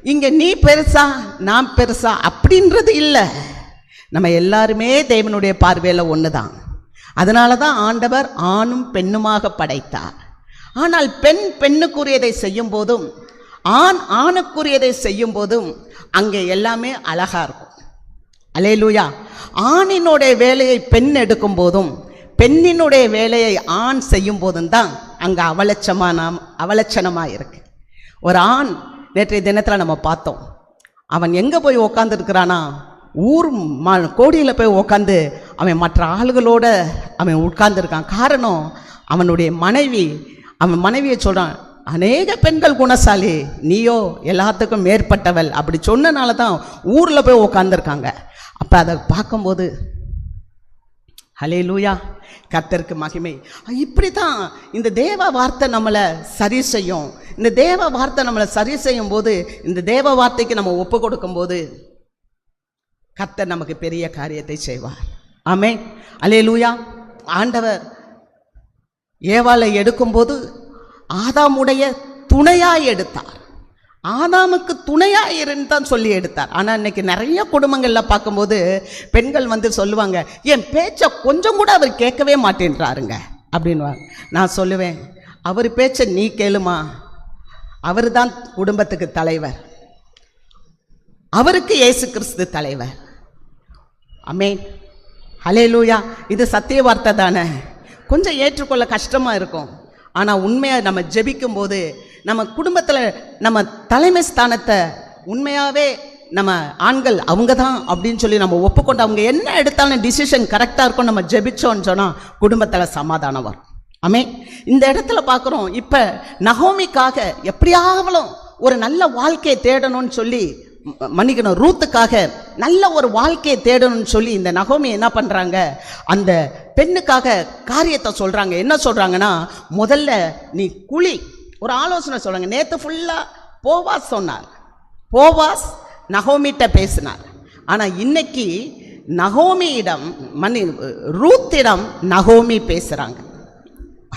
இங்கே நீ பெருசா நான் பெருசா அப்படின்றது இல்லை. நம்ம எல்லாருமே தேவனுடைய பார்வையில் ஒன்று தான். அதனால தான் ஆண்டவர் ஆணும் பெண்ணுமாக படைத்தார். ஆனால் பெண் பெண்ணுக்குரியதை செய்யும் போதும் ஆண் ஆணுக்குரியதை செய்யும் போதும் அங்கே எல்லாமே அழகாக இருக்கும். அல்லேலூயா. ஆணினுடைய வேலையை பெண் எடுக்கும் போதும் பெண்ணினுடைய வேலையை ஆண் செய்யும் போதும் தான் அங்கே அவலட்சணமாக இருக்கு. ஒரு ஆண் நேற்றைய தினத்தில் நம்ம பார்த்தோம். அவன் எங்கே போய் உக்காந்துருக்கிறானா, ஊர் கோடியில் போய் உக்காந்து அவன் மற்ற ஆளுகளோட அவன் உட்கார்ந்துருக்கான். காரணம், அவனுடைய அவன் மனைவியை சொல்கிறான், அநேக பெண்கள் குணசாலி, நீயோ எல்லாத்துக்கும் மேற்பட்டவள். அப்படி சொன்னனால தான் ஊரில் போய் உக்காந்துருக்காங்க. அப்போ அதை பார்க்கும்போது ஹல்லேலூயா, கர்த்தருக்கு மகிமை. இப்படி தான் இந்த தேவ வார்த்தை நம்மளை சரி செய்யும். இந்த தேவ வார்த்தை நம்மளை சரி செய்யும் போது, இந்த தேவ வார்த்தைக்கு நம்ம ஒப்பு கொடுக்கும்போது கர்த்தர் நமக்கு பெரிய காரியத்தை செய்வார். ஆமென், அல்லேலூயா. ஆண்டவர் ஏவாளை எடுக்கும்போது ஆதாமுடைய துணையாய் எடுத்தார். ஆதாமுக்கு துணையாக இருந்தான் சொல்லி எடுத்தார். ஆனால் இன்னைக்கு நிறைய குடும்பங்களில் பார்க்கும்போது பெண்கள் சொல்லுவாங்க, என் பேச்சை கொஞ்சம் கூட அவர் கேட்கவே மாட்டேன்றாருங்க அப்படின்வாங்க. நான் சொல்லுவேன், அவர் பேச்சை நீ கேளுமா. அவர் தான் குடும்பத்துக்கு தலைவர். அவருக்கு இயேசு கிறிஸ்து தலைவர். ஆமென், ஹல்லேலூயா. இது சத்திய வார்த்தை தானே. கொஞ்சம் ஏற்றுக்கொள்ள கஷ்டமாக இருக்கும். ஆனால் உண்மையாக நம்ம ஜெபிக்கும் போது நம்ம குடும்பத்தில் நம்ம தலைமை ஸ்தானத்தை உண்மையாகவே நம்ம ஆண்கள் அவங்க தான் அப்படின்னு சொல்லி நம்ம ஒப்புக்கொண்டு அவங்க என்ன எடுத்தாலும் டிசிஷன் கரெக்டாக இருக்கும் நம்ம ஜெபிச்சோன்னு சொன்னால் குடும்பத்தில் சமாதானம் வரும். ஆமென். இந்த இடத்துல பார்க்குறோம், இப்போ நகோமிக்காக எப்படியாவது ஒரு நல்ல வாழ்க்கையை தேடணும்னு சொல்லி மன்னிக்கணும், ரூத்துக்காக நல்ல ஒரு வாழ்க்கையை தேடணும்னு சொல்லி இந்த நகோமி என்ன பண்ணுறாங்க, அந்த பெண்ணுக்காக காரியத்தை சொல்கிறாங்க. என்ன சொல்கிறாங்கன்னா, முதல்ல நீ குழி, ஒரு ஆலோசனை சொல்கிறாங்க. நேற்று ஃபுல்லாக போவாஸ் சொன்னார், போவாஸ் நகோமிட்ட பேசினார். ஆனால் இன்னைக்கு நகோமியிடம் ரூத்திடம் நகோமி பேசுகிறாங்க.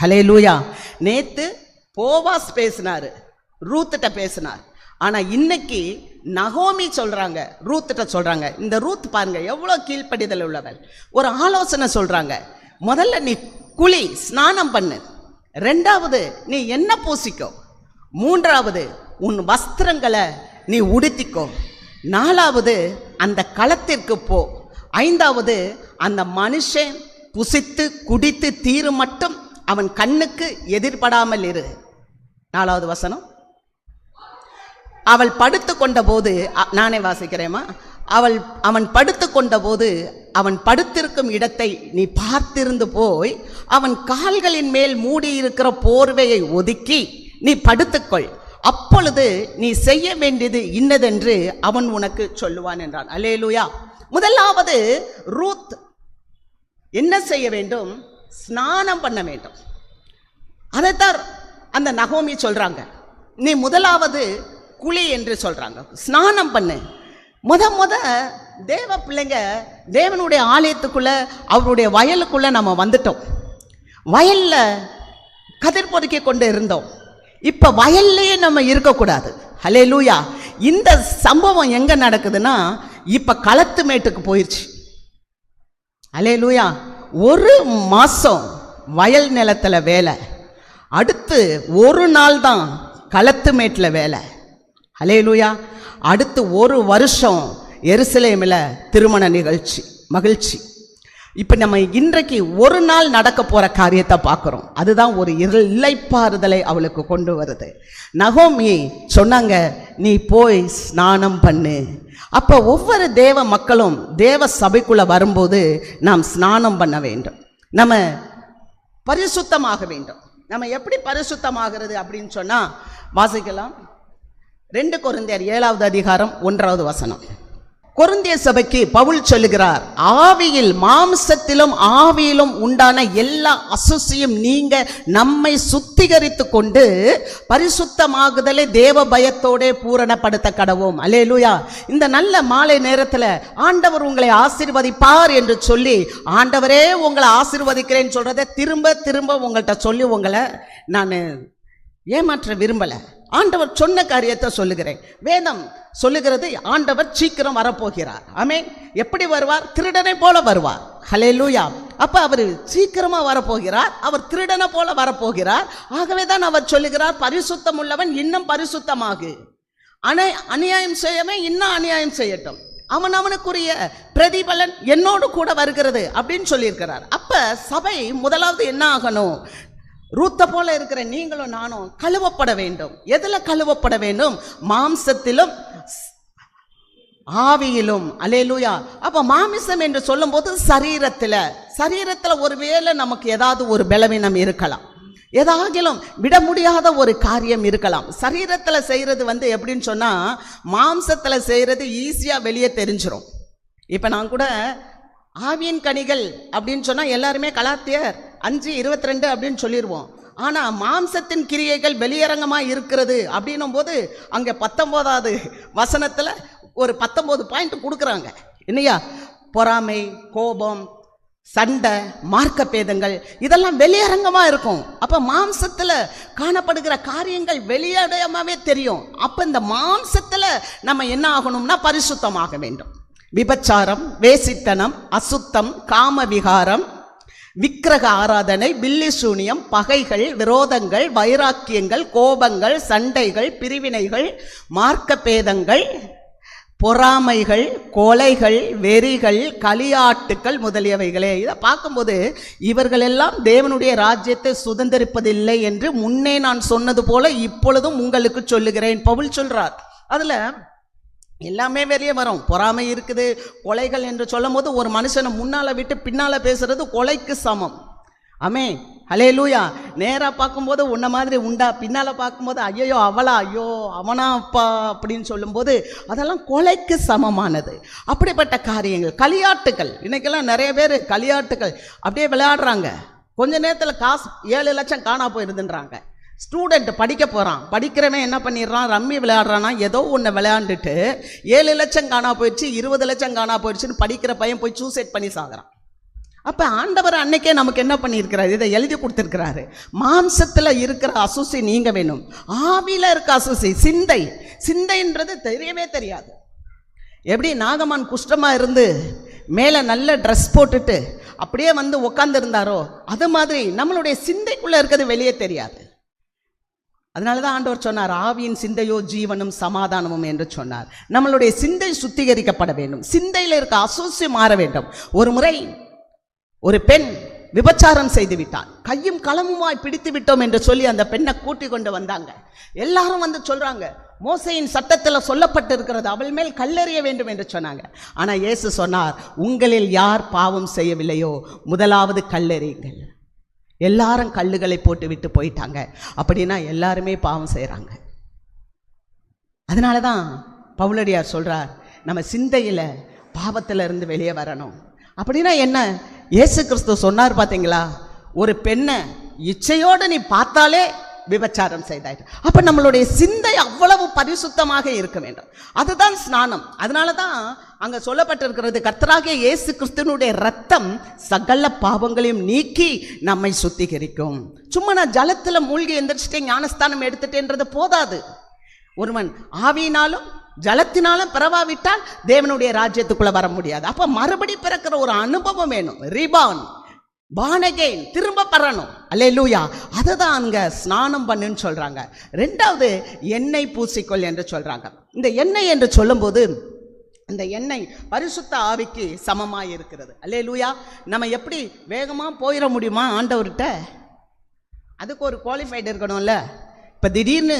ஹல்லேலூயா. நேற்று போவாஸ் பேசினார், ரூத்திட்ட பேசினார். ஆனால் இன்னைக்கு நகோமி சொல்கிறாங்க, ரூத்திட்ட சொல்கிறாங்க. இந்த ரூத் பாருங்க எவ்வளோ கீழ்ப்படிதல் உள்ளவள். ஒரு ஆலோசனை சொல்கிறாங்க, முதல்ல நீ குளி, ஸ்நானம் பண்ணு. 2வது நீ எண்ணெய் பூசிக்கோ. 3வது உன் வஸ்திரங்களை நீ உடுத்திக்கோ. 4வது அந்த களத்திற்கு போ. 5வது அந்த மனுஷன் புசித்து குடித்து தீரு மட்டும் அவன் கண்ணுக்கு எதிர்படாமல் இரு. 4வது வசனம், அவள் படுத்து கொண்ட போது, நானே வாசிக்கிறேம்மா, அவன் படுத்து கொண்ட போது அவன் படுத்திருக்கும் இடத்தை நீ பார்த்திருந்து போய் அவன் கால்களின் மேல் மூடியிருக்கிற போர்வையை ஒதுக்கி நீ படுத்துக்கொள். அப்பொழுது நீ செய்ய வேண்டியது இன்னதென்று அவன் உனக்கு சொல்லுவான் என்றான். அல்லேலூயா. முதலாவது ரூத் என்ன செய்ய வேண்டும்? ஸ்நானம் பண்ண வேண்டும். அதைத்தான் அந்த நகோமி சொல்றாங்க. நீ முதலாவது குளி என்று சொல்றாங்க, ஸ்நானம் பண்ணு. முத தேவ பிள்ளைங்க தேவனுடைய ஆலயத்துக்குள்ள அவருடைய வயலுக்குள்ள நம்ம வந்துட்டோம். வயல்ல கதிர் பொறுக்கி கொண்டு இருந்தோம். இப்ப வயல்லையே நம்ம இருக்கக்கூடாது. ஹல்லேலூயா. இந்த சம்பவம் எங்க நடக்குதுன்னா இப்ப களத்து மேட்டுக்கு போயிடுச்சு. ஹல்லேலூயா. 1 மாசம் வயல் நிலத்தில் வேலை, அடுத்து ஒரு நாள் தான் களத்து மேட்டில் வேலை. ஹல்லேலூயா. அடுத்து ஒரு வருஷம் எருசலேமில் திருமண நிகழ்ச்சி, மகிழ்ச்சி. இப்போ நம்ம இன்றைக்கு ஒரு நாள் நடக்க போகிற காரியத்தை பார்க்குறோம். அதுதான் ஒரு இளைப்பாறுதலை அவளுக்கு கொண்டு வருது. நகோமி சொன்னாங்க, நீ போய் ஸ்நானம் பண்ணு. அப்போ ஒவ்வொரு தேவ மக்களும் தேவ சபைக்குள்ளே வரும்போது நாம் ஸ்நானம் பண்ண வேண்டும், நம்ம பரிசுத்தமாக வேண்டும். நம்ம எப்படி பரிசுத்தமாகிறது அப்படின்னு சொன்னால் வாசிக்கலாம். 2 கொரிந்தியர் 7வது அதிகாரம் 1வது வசனம். கொரிந்திய சபைக்கு பவுல் சொல்லுகிறார், ஆவியில் மாம்சத்திலும் ஆவியிலும் உண்டான எல்லா அசுசியும் நீங்க நம்மை சுத்திகரித்து கொண்டு பரிசுத்தமாகுதலை தேவ பயத்தோட பூரணப்படுத்த கடவோம். அல்லேலூயா. இந்த நல்ல மாலை நேரத்தில் ஆண்டவர் உங்களை ஆசீர்வதிப்பார் என்று சொல்லி, ஆண்டவரே உங்களை ஆசீர்வதிக்கிறேன்னு சொல்றதை திரும்ப திரும்ப உங்கள்கிட்ட சொல்லி உங்களை நான் ஏமாற்ற விரும்பலை. ஆண்டவர் சொன்ன காரியத்தை சொல்லுகிறேன். வேதம் சொல்லுகிறது, ஆண்டவர் சீக்கிரம் வரப்போகிறார். ஆமென். எப்படி வருவார்? திருடனை போல வருவார். ஹல்லேலூயா. அப்ப அவர் சீக்கிரமா வரப்போகிறார், அவர் திருடனை போல வரப்போகிறார். ஆகவே தான் அவர் சொல்லுகிறார், பரிசுத்தம் உள்ளவன் இன்னும் பரிசுத்தமாகு, அநியாயம் செய்யவே இன்னும் அநியாயம் செய்யட்டும், அவனுக்குரிய பிரதிபலன் என்னோடு கூட வருகிறது அப்படின்னு சொல்லியிருக்கிறார். அப்ப சபை முதலாவது என்ன ஆகணும்? ரூத்த போல இருக்கிற நீங்களும் நானும் கழுவப்பட வேண்டும். எதுல கழுவப்பட வேண்டும்? மாம்சத்திலும் ஆவியிலும். அல்லேலூயா. அப்ப மாமிசம் என்று சொல்லும் போது சரீரத்துல ஒருவேளை நமக்கு ஏதாவது ஒரு பலவீனம் இருக்கலாம், ஏதாகிலும் விட முடியாத ஒரு காரியம் இருக்கலாம். சரீரத்துல செய்யறது எப்படின்னு சொன்னா, மாம்சத்துல செய்யறது ஈஸியா வெளியே தெரிஞ்சிடும். இப்ப நான் கூட ஆவியின் கனிகள் அப்படின்னு சொன்னா எல்லாருமே கலாத்தியர் 5:22 அப்படின்னு சொல்லிடுவோம். ஆனா மாம்சத்தின் கிரியைகள் வெளியரங்கமா இருக்கிறது அப்படின்னும் போது அங்க 19வது வசனத்துல ஒரு 19 பாயிண்ட் கொடுக்குறாங்க. என்னையா? பொறாமை, கோபம், சண்டை, மார்க்க பேதங்கள், இதெல்லாம் வெளியரங்கமா இருக்கும். அப்ப மாம்சத்துல காணப்படுகிற காரியங்கள் வெளியரங்கமாவே தெரியும். அப்ப இந்த மாம்சத்துல நம்ம என்ன ஆகணும்னா பரிசுத்தமாக வேண்டும். விபச்சாரம், வேசித்தனம், அசுத்தம், காம விகாரம், விக்கிரக ஆராதனை, பில்லி சூனியம், பகைகள், விரோதங்கள், வைராக்கியங்கள், கோபங்கள், சண்டைகள், பிரிவினைகள், மார்க்க பேதங்கள், பொறாமைகள், கொலைகள், வெறிகள், களியாட்டுக்கள் முதலியவைகளே. இதை பார்க்கும்போது இவர்கள் எல்லாம் தேவனுடைய ராஜ்யத்தை சுதந்திரிப்பதில்லை என்று முன்னே நான் சொன்னது போல இப்பொழுதும் உங்களுக்கு சொல்லுகிறேன். பவுல் சொல்றார். அதுல எல்லாமே வெளியே வரும். பொறாமை இருக்குது, கொலைகள் என்று சொல்லும் போது ஒரு மனுஷனை முன்னால விட்டு பின்னால பேசுறது கொலைக்கு சமம். ஆமே. ஹல்லேலூயா. நேரா பார்க்கும்போது உன்ன மாதிரி உண்டா, பின்னால பார்க்கும்போது ஐயோ அவளா, ஐயோ அவனா அப்பா அப்படின்னு சொல்லும்போது அதெல்லாம் கொலைக்கு சமமானது. அப்படிப்பட்ட காரியங்கள், களியாட்டுகள். இன்னைக்கெல்லாம் நிறைய பேர் களியாட்டுகள் அப்படியே விளையாடுறாங்க. கொஞ்ச நேரத்தில் காசு 7 லட்சம் காணா போயிருதுன்றாங்க. ஸ்டூடெண்ட் படிக்க போகிறான், படிக்கிறவன் என்ன பண்ணிடுறான்? ரம்மி விளையாடுறான்னா ஏதோ ஒன்று விளையாண்டுட்டு 7 லட்சம் காணா போயிடுச்சு, 20 லட்சம் காணா போயிடுச்சுன்னு படிக்கிற பையன் போய் சூசைட் பண்ணி சாகுறான். அப்போ ஆண்டவர் அன்னைக்கே நமக்கு என்ன பண்ணியிருக்கிறாரு? இதை எழுதி கொடுத்துருக்கிறாரு. மாம்சத்தில் இருக்கிற அசுசி நீங்க வேணும், ஆவியில் இருக்க அசுசி சிந்தைன்றது தெரியவே தெரியாது. எப்படி நாகமான் குஷ்டமாக இருந்து மேலே நல்ல ட்ரெஸ் போட்டுட்டு அப்படியே உட்கார்ந்து இருந்தாரோ, அது மாதிரி நம்மளுடைய சிந்தைக்குள்ளே இருக்கிறது வெளியே தெரியாது. அதனால தான் ஆண்டவர் சொன்னார், ஆவியின் சிந்தையோ ஜீவனும் சமாதானமும் என்று சொன்னார். நம்மளுடைய சிந்தை சுத்திகரிக்கப்பட வேண்டும், சிந்தையில் இருக்க அசூசி மாற வேண்டும். ஒரு முறை ஒரு பெண் விபச்சாரம் செய்து விட்டாள், கையும் களமுமாய் பிடித்து விட்டோம் என்று சொல்லி அந்த பெண்ணை கூட்டி கொண்டு வந்தாங்க. எல்லாரும் சொல்றாங்க, மோசையின் சட்டத்தில் சொல்லப்பட்டு இருக்கிறது, அவள் மேல் கல்லெறிய வேண்டும் என்று சொன்னாங்க. ஆனா இயேசு சொன்னார், உங்களில் யார் பாவம் செய்யவில்லையோ முதலாவது கல்லெறியுங்கள். எல்லாரும் கல்லுகளை போட்டு விட்டு போயிட்டாங்க. அப்படின்னா எல்லாருமே பாவம் செய்கிறாங்க. அதனால தான் பவுலடியார் சொல்றார், நம்ம சிந்தையில பாவத்துல இருந்து வெளியே வரணும். அப்படின்னா என்ன? இயேசு கிறிஸ்து சொன்னார் பார்த்தீங்களா, ஒரு பெண்ணை இச்சையோடு நீ பார்த்தாலே விபச்சாரம் செய்தாயிட்டு. அப்ப நம்மளுடைய சிந்தை அவ்வளவு பரிசுத்தமாக இருக்க வேண்டும். அதுதான் ஸ்நானம். அதனால தான் அங்க சொல்லப்பட்டிருக்கிறது, கர்த்தராகிய இயேசு கிறிஸ்துவினுடைய ரத்தம் சகல பாவங்களையும் நீக்கி நம்மை சுத்திகரிக்கும். சும்மா நான் ஜலத்துல மூழ்கி எந்திரிச்சிட்டே ஞானஸ்தானம் எடுத்துட்டேன்றது போதாது. ஒருவன் ஆவியினாலும் ஜலத்தினாலும் பிறவாவிட்டால் தேவனுடைய ராஜ்யத்துக்குள்ள வர முடியாது. அப்ப மறுபடி பிறக்கிற ஒரு அனுபவம் வேணும். ரீபான், born again, திரும்ப பெறணும். அல்லேலூயா. அதுதான் அங்க ஸ்நானம் பண்ணுன்னு சொல்றாங்க. ரெண்டாவது எண்ணெய் பூசிக்கொள் என்று சொல்றாங்க. இந்த எண்ணெய் என்று சொல்லும்போது இந்த எண்ணெய் பரிசுத்த ஆவிக்கு சமமாய் இருக்கிறது. அல்லேலூயா. நம்ம எப்படி வேகமா போயிட முடியுமா ஆண்டவர்கிட்ட? அதுக்கு ஒரு குவாலிஃபைடு இருக்கணும்ல. இப்ப திடீர்னு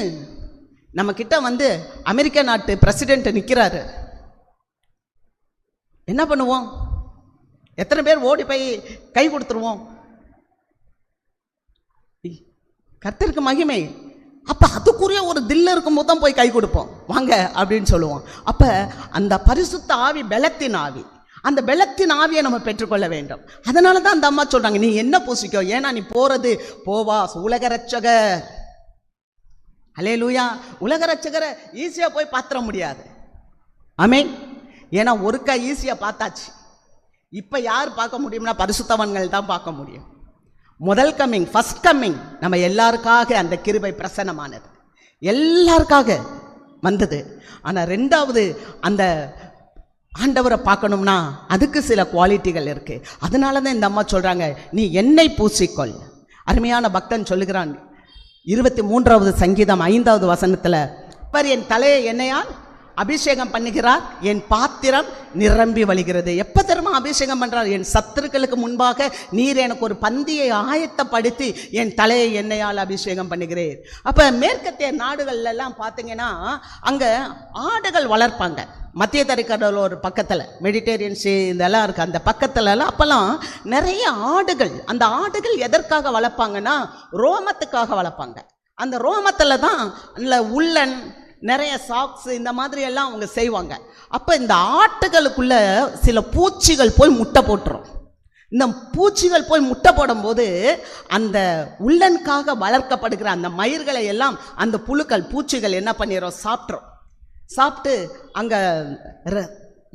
நம்ம கிட்ட வந்து அமெரிக்க நாட்டு பிரசிடென்ட் நிற்கிறாரு, என்ன பண்ணுவோம்? எத்தனை பேர் ஓடி போய் கை கொடுத்துருவோம்? கர்த்தருக்கு மகிமை. அப்ப அதுக்குரிய ஒரு தில் இருக்கும்போது தான் போய் கை கொடுப்போம், வாங்க அப்படின்னு சொல்லுவோம். அப்ப அந்த பரிசுத்த ஆவி பெலத்தின் ஆவி, அந்த பெலத்தின் ஆவியை நம்ம பெற்றுக்கொள்ள வேண்டும். அதனால தான் அந்த அம்மா சொல்றாங்க, நீ என்ன பூசிக்கோ, ஏன்னா நீ போறது போவா உலக ரட்சகர். அல்லேலூயா. உலக ரட்சகரை ஈஸியா போய் பாத்திர முடியாது. ஆமென். ஏன்னா ஒருக்கா ஈஸியா பார்த்தாச்சு. இப்ப யார் பார்க்க முடியும்னா பரிசுத்தவான்கள் தான் பார்க்க முடியும். முதல் கம்மிங், ஃபர்ஸ்ட் கம்மிங் நம்ம எல்லாருக்காக அந்த கிருபை பிரசன்னமானது, எல்லாருக்காக வந்தது. ஆனா ரெண்டாவது அந்த ஆண்டவரை பார்க்கணும்னா அதுக்கு சில குவாலிட்டிகள் இருக்கு. அதனால தான் இந்த அம்மா சொல்றாங்க, நீ எண்ணெய் பூசிக்கொள். அருமையான பக்தன் சொல்லுகிறான் 23வது சங்கீதம் 5வது வசனத்துல, அவர் என் தலையை எண்ணெயால் அபிஷேகம் பண்ணுகிறார், என் பாத்திரம் நிரம்பி வழிகிறது. எப்ப தெரியுமா அபிஷேகம் பண்றார்? என் சத்துருக்களுக்கு முன்பாக நீர் எனக்கு ஒரு பந்தியை ஆயத்தப்படுத்தி என் தலையை எண்ணெயால் அபிஷேகம் பண்ணுகிறேன். அப்ப மேற்கத்திய நாடுகள்ல எல்லாம் பார்த்தீங்கன்னா அங்க ஆடுகள் வளர்ப்பாங்க. மத்திய தரைக்கடல் ஒரு பக்கத்தில் மெடிடேரியன்ஸ் இதெல்லாம் இருக்குது. அந்த பக்கத்துலலாம் அப்போல்லாம் நிறைய ஆடுகள். அந்த ஆடுகள் எதற்காக வளர்ப்பாங்கன்னா ரோமத்துக்காக வளர்ப்பாங்க. அந்த ரோமத்தில் தான் இல்லை உள்ளன் நிறைய சாக்ஸ் இந்த மாதிரி எல்லாம் அவங்க செய்வாங்க. அப்போ இந்த ஆட்டுகளுக்குள்ள சில பூச்சிகள் போய் முட்டை போட்டுரும். இந்த பூச்சிகள் போய் முட்டை போடும்போது அந்த உள்ளனுக்காக வளர்க்கப்படுகிற அந்த மயிர்களை எல்லாம் அந்த புழுக்கள் பூச்சிகள் என்ன பண்ணிடும்? சாப்பிட்றோம். சாப்பிட்டு அங்கே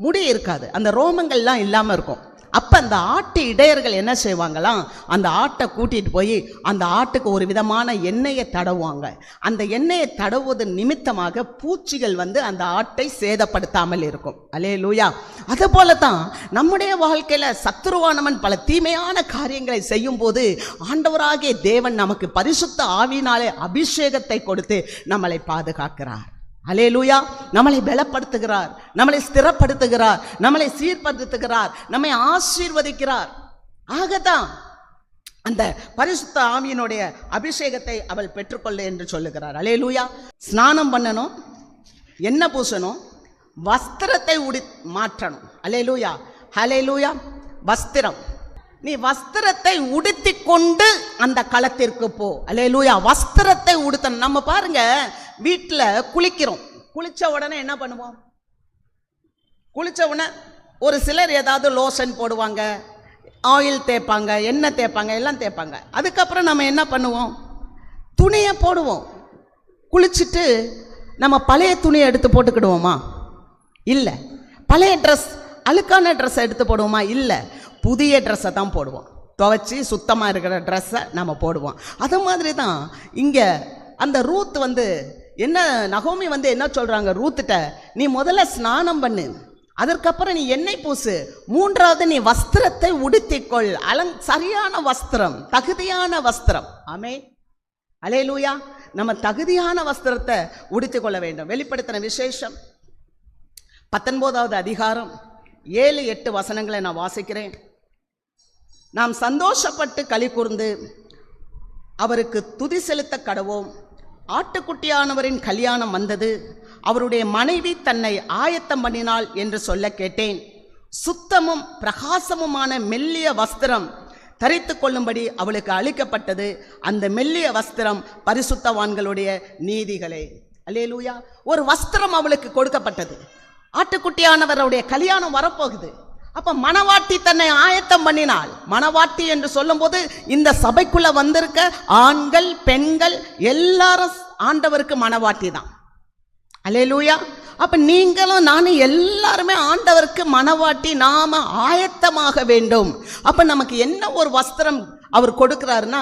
முடி இருக்காது, அந்த ரோமங்கள்லாம் இல்லாமல் இருக்கும். அப்போ அந்த ஆட்டு இடையர்கள் என்ன செய்வாங்களாம், அந்த ஆட்டை கூட்டிகிட்டு போய் அந்த ஆட்டுக்கு ஒரு விதமான எண்ணெயை தடவுவாங்க. அந்த எண்ணெயை தடவுவது நிமித்தமாக பூச்சிகள் வந்து அந்த ஆட்டை சேதப்படுத்தாமல் இருக்கும். அல்லேலூயா. அதுபோல தான் நம்முடைய வாழ்க்கையில் சத்துருவானவன் பல தீமையான காரியங்களை செய்யும் போது ஆண்டவராகிய தேவன் நமக்கு பரிசுத்த ஆவியினாலே அபிஷேகத்தை கொடுத்து நம்மளை பாதுகாக்கிறார். அல்லேலூயா. நம்மளை பலப்படுத்துகிறார், நம்மளை ஸ்திரப்படுத்துகிறார், நம்மளை சீர்படுத்துகிறார், நம்மை ஆசீர்வதிக்கிறார். ஆகத்தான் அந்த பரிசுத்த ஆவியினுடைய அபிஷேகத்தை அவள் பெற்றுக்கொள்ள என்று சொல்லுகிறார். அல்லேலூயா. ஸ்நானம் பண்ணணும், எண்ணெய் பூசணும், வஸ்திரத்தை மாற்றணும். அல்லேலூயா. ஹல்லேலூயா. வஸ்திரம், நீ வஸ்திரத்தை உடுத்தி கொண்டு அந்த களத்திற்கு போ. அல்லேலூயா. வஸ்திரத்தை உடுத்தணும். நம்ம பாருங்க, வீட்டில் குளிக்கிறோம், குளிச்ச உடனே என்ன பண்ணுவோம்? குளிச்ச உடனே ஒரு சிலர் ஏதாவது லோஷன் போடுவாங்க, ஆயில் தேய்ப்பாங்க, எண்ணெய் தேய்ப்பாங்க, எல்லாம் தேய்ப்பாங்க. அதுக்கப்புறம் நம்ம என்ன பண்ணுவோம்? துணியை போடுவோம். குளிச்சுட்டு நம்ம பழைய துணியை எடுத்து போட்டுக்கிடுவோமா? இல்லை. பழைய ட்ரெஸ், அழுக்கான ட்ரெஸ்ஸை எடுத்து போடுவோமா? இல்லை. புதிய ட்ரெஸ்ஸை தான் போடுவோம். துவைச்சி சுத்தமாக இருக்கிற ட்ரெஸ்ஸை நம்ம போடுவோம். அது மாதிரி தான் இங்கே அந்த ரூத் வந்து என்ன, நகோமி வந்து என்ன சொல்கிறாங்க ரூத்துட்ட, நீ முதல்ல ஸ்நானம் பண்ணு, அதற்கப்புறம் நீ எண்ணெய் பூசு, மூன்றாவது நீ வஸ்திரத்தை உடுத்திக்கொள். சரியான வஸ்திரம், தகுதியான வஸ்திரம். ஆமென். அல்லேலூயா. நம்ம தகுதியான வஸ்திரத்தை உடுத்திக் கொள்ள வேண்டும். வெளிப்படுத்தின விசேஷம் 19வது அதிகாரம் 7-8 வசனங்களை நான் வாசிக்கிறேன். நாம் சந்தோஷப்பட்டு களி கூர்ந்து அவருக்கு துதி செலுத்த கடவோம். ஆட்டுக்குட்டியானவரின் கல்யாணம் வந்தது, அவருடைய மனைவி தன்னை ஆயத்தம் பண்ணினாள் என்று சொல்ல கேட்டேன். சுத்தமும் பிரகாசமுமான மெல்லிய வஸ்திரம் தரித்து கொள்ளும்படி அவளுக்கு அளிக்கப்பட்டது. அந்த மெல்லிய வஸ்திரம் பரிசுத்தவான்களுடைய நீதிகளே. அல்லேலூயா. ஒரு வஸ்திரம் அவளுக்கு கொடுக்கப்பட்டது. ஆட்டுக்குட்டியானவருடைய கல்யாணம் வரப்போகுது. அப்ப மணவாட்டி தன்னை ஆயத்தம் பண்ணினாள். மணவாட்டி என்று சொல்லும் போது இந்த சபைக்குள்ள வந்திருக்க ஆண்கள் பெண்கள் எல்லாரும் ஆண்டவருக்கு மணவாட்டி தான். அல்லேலூயா. அப்ப நீங்களும் நானும் எல்லாருமே ஆண்டவருக்கு மணவாட்டி, நாம ஆயத்தமாக வேண்டும். அப்ப நமக்கு என்ன ஒரு வஸ்திரம் அவர் கொடுக்கிறாருன்னா,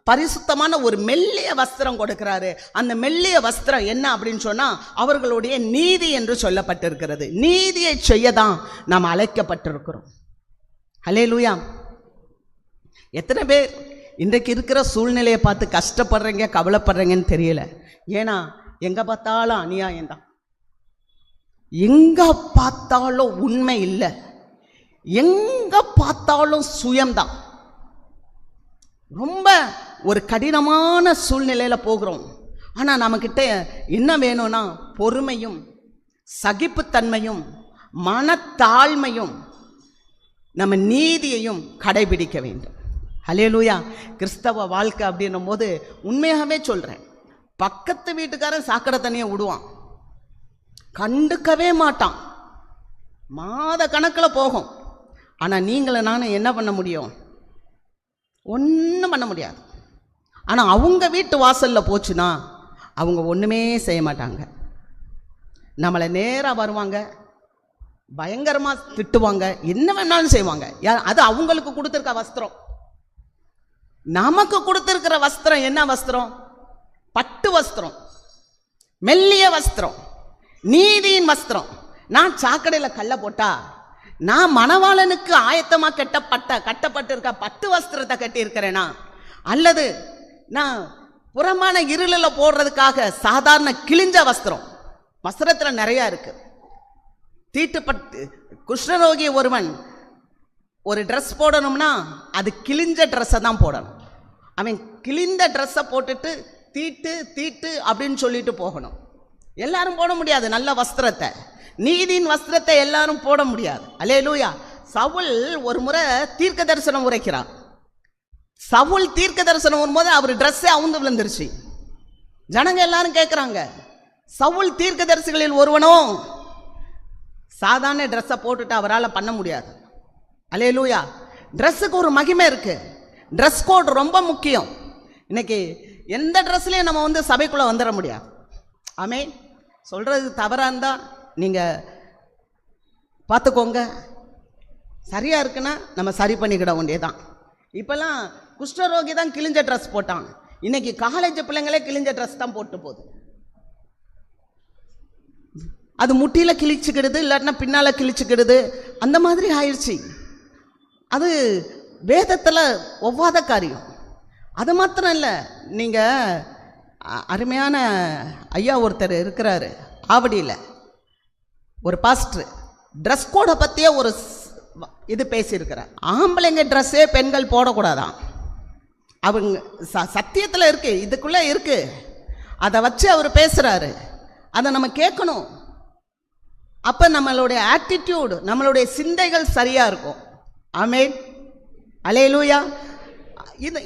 பரிசுத்தமான ஒரு மெல்லிய வஸ்திரம் கொடுக்கிறாரு. அந்த மெல்லிய வஸ்திரம் என்ன அப்படின்னு சொன்னா, அவர்களுடைய நீதி என்று சொல்லப்பட்டிருக்கிறது. நீதியை செய்ய தான் நாம் அழைக்கப்பட்டிருக்கிறோம். அல்லேலூயா. எத்தனை பேர் இன்றைக்கு இருக்கிற சூழ்நிலையை பார்த்து கஷ்டப்படுறீங்க, கவலைப்படுறீங்கன்னு தெரியல. ஏன்னா எங்கே பார்த்தாலும் அநியாயம்தான், எங்கே பார்த்தாலும் உண்மை இல்லை, எங்கே பார்த்தாலும் சுயம்தான். ரொம்ப ஒரு கடினமான சூழ்நிலையில் போகிறோம். ஆனால் நம்மக்கிட்ட என்ன வேணும்னா பொறுமையும் சகிப்புத்தன்மையும் மனத்தாழ்மையும் நம்ம நீதியையும் கடைபிடிக்க வேண்டும். ஹல்லேலூயா. கிறிஸ்தவ வாழ்க்கை அப்படின்னும் போது உண்மையாகவே சொல்கிறேன், பக்கத்து வீட்டுக்காரன் சாக்கடை தண்ணியை விடுவான், கண்டுக்கவே மாட்டான், மாத கணக்கில் போகும். ஆனால் நீங்களும் நானும் என்ன பண்ண முடியும்? ஒன்றும் பண்ண முடியாது. ஆனால் அவங்க வீட்டு வாசலில் போச்சுன்னா அவங்க ஒன்றுமே செய்ய மாட்டாங்க. நம்மளை நேராக வருவாங்க, பயங்கரமாக திட்டுவாங்க, என்ன வேணாலும் செய்வாங்க. அது அவங்களுக்கு கொடுத்துருக்க வஸ்திரம். நமக்கு கொடுத்துருக்கிற வஸ்திரம் என்ன வஸ்திரம்? பட்டு வஸ்திரம், மெல்லிய வஸ்திரம், நீதியின் வஸ்திரம். நான் சாக்கடையில் கல்ல போட்டா நான் மணவாளனுக்கு ஆயத்தமாக கட்டப்பட்டிருக்க பட்டு வஸ்திரத்தை கட்டி இருக்கிறேனா, அல்லது நான் புறமான இருளில் போடுறதுக்காக சாதாரண கிழிஞ்ச வஸ்திரம்? வஸ்திரத்தில் நிறையா இருக்கு. தீட்டுப்பட்டு குஷ்டரோகி ஒருவன் ஒரு ட்ரெஸ் போடணும்னா அது கிழிஞ்ச ட்ரெஸ்ஸை தான் போடணும். அவன் கிழிந்த ட்ரெஸ்ஸை போட்டுட்டு தீட்டு தீட்டு அப்படின்னு சொல்லிட்டு போகணும். எல்லாரும் போட முடியாது நல்ல வஸ்திரத்தை, நீதியின் வஸ்திரத்தை எல்லாரும் போட முடியாது. அல்லேலூயா. சவுல் ஒரு முறை தீர்க்க தரிசனம் உரைக்கிறார். சவுல் தீர்க்க தரிசனம் வரும்போது அவர் ட்ரெஸ்ஸே அவுந்து விழுந்துருச்சு. ஜனங்க எல்லாரும் கேட்குறாங்க, சவுல் தீர்க்க தரிசிகளில் ஒருவனோ சாதாரண ட்ரெஸ்ஸை போட்டுட்டு அவரால் பண்ண முடியாது. அல்லேலூயா. ட்ரெஸ்ஸுக்கு ஒரு மகிமை இருக்கு. ட்ரெஸ் கோட் ரொம்ப முக்கியம். இன்னைக்கு எந்த ட்ரெஸ்லையும் நம்ம சபைக்குள்ளே வந்துட முடியாது. ஆமென். சொல்கிறது தவறாக இருந்தால் நீங்கள் பார்த்துக்கோங்க. சரியாக இருக்குன்னா நம்ம சரி பண்ணிக்கிட வேண்டியதான். இப்போல்லாம் குஷ்டரோகி தான் கிழிஞ்ச ட்ரெஸ் போட்டான். இன்னைக்கு காலேஜ் பிள்ளைங்களே கிழிஞ்ச ட்ரெஸ் தான் போட்டு போகுது. அது முட்டியில் கிழிச்சுக்கிடுது, இல்லாட்டினா பின்னால் கிழிச்சுக்கிடுது, அந்த மாதிரி ஆயிடுச்சு. அது வேதத்தில் ஒவ்வாத காரியம். அது மாத்திரம் இல்லை, நீங்கள் அருமையான ஐயா ஒருத்தர் இருக்கிறாரு ஆவடியில், ஒரு பாஸ்டர், ட்ரெஸ் கோடை பற்றியே ஒரு இது பேசியிருக்கிறார். ஆம்பளைங்க ட்ரெஸ்ஸே பெண்கள் போடக்கூடாதான். அவங்க சத்தியத்தில் இருக்கு, இதுக்குள்ளே இருக்கு. அதை வச்சு அவர் பேசுகிறாரு. அதை நம்ம கேட்கணும். அப்போ நம்மளுடைய ஆட்டிடியூடு, நம்மளுடைய சிந்தைகள் சரியாக இருக்கும். ஆமென். அல்லேலூயா.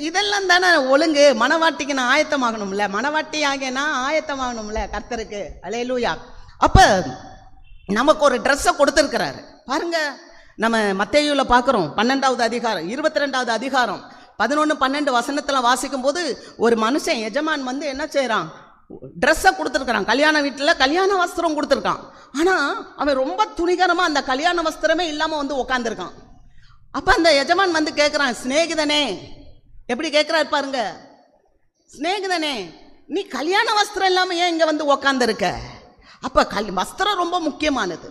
இதெல்லாம் தானே ஒழுங்கு. மனவாட்டிக்கு நான் ஆயத்தமாகணும்ல, மனவாட்டி ஆகியனா ஆயத்தமாகணும்ல கர்த்தருக்கு. அல்லேலூயா. அப்போ நமக்கு ஒரு ட்ரெஸ்ஸை கொடுத்துருக்கிறாரு பாருங்க. நம்ம மத்தேயுவில் பார்க்குறோம் 12வது அதிகாரம் 22வது அதிகாரம் 11-12 வசனத்தில் வாசிக்கும் போது ஒரு மனுஷன் எஜமான் என்ன செய்கிறான், ட்ரெஸ்ஸை கொடுத்துருக்குறான். கல்யாண வீட்டில் கல்யாண வஸ்திரம் கொடுத்துருக்கான். ஆனால் அவன் ரொம்ப துணிகரமாக அந்த கல்யாண வஸ்திரமே இல்லாமல் உட்காந்துருக்கான். அப்போ அந்த எஜமான் கேட்குறான், சிநேகிதனே, எப்படி கேட்குறாரு பாருங்க, சிநேகிதனே, நீ கல்யாண வஸ்திரம் இல்லாமல் ஏன் இங்கே உக்காந்துருக்க? அப்போ வஸ்திரம் ரொம்ப முக்கியமானது.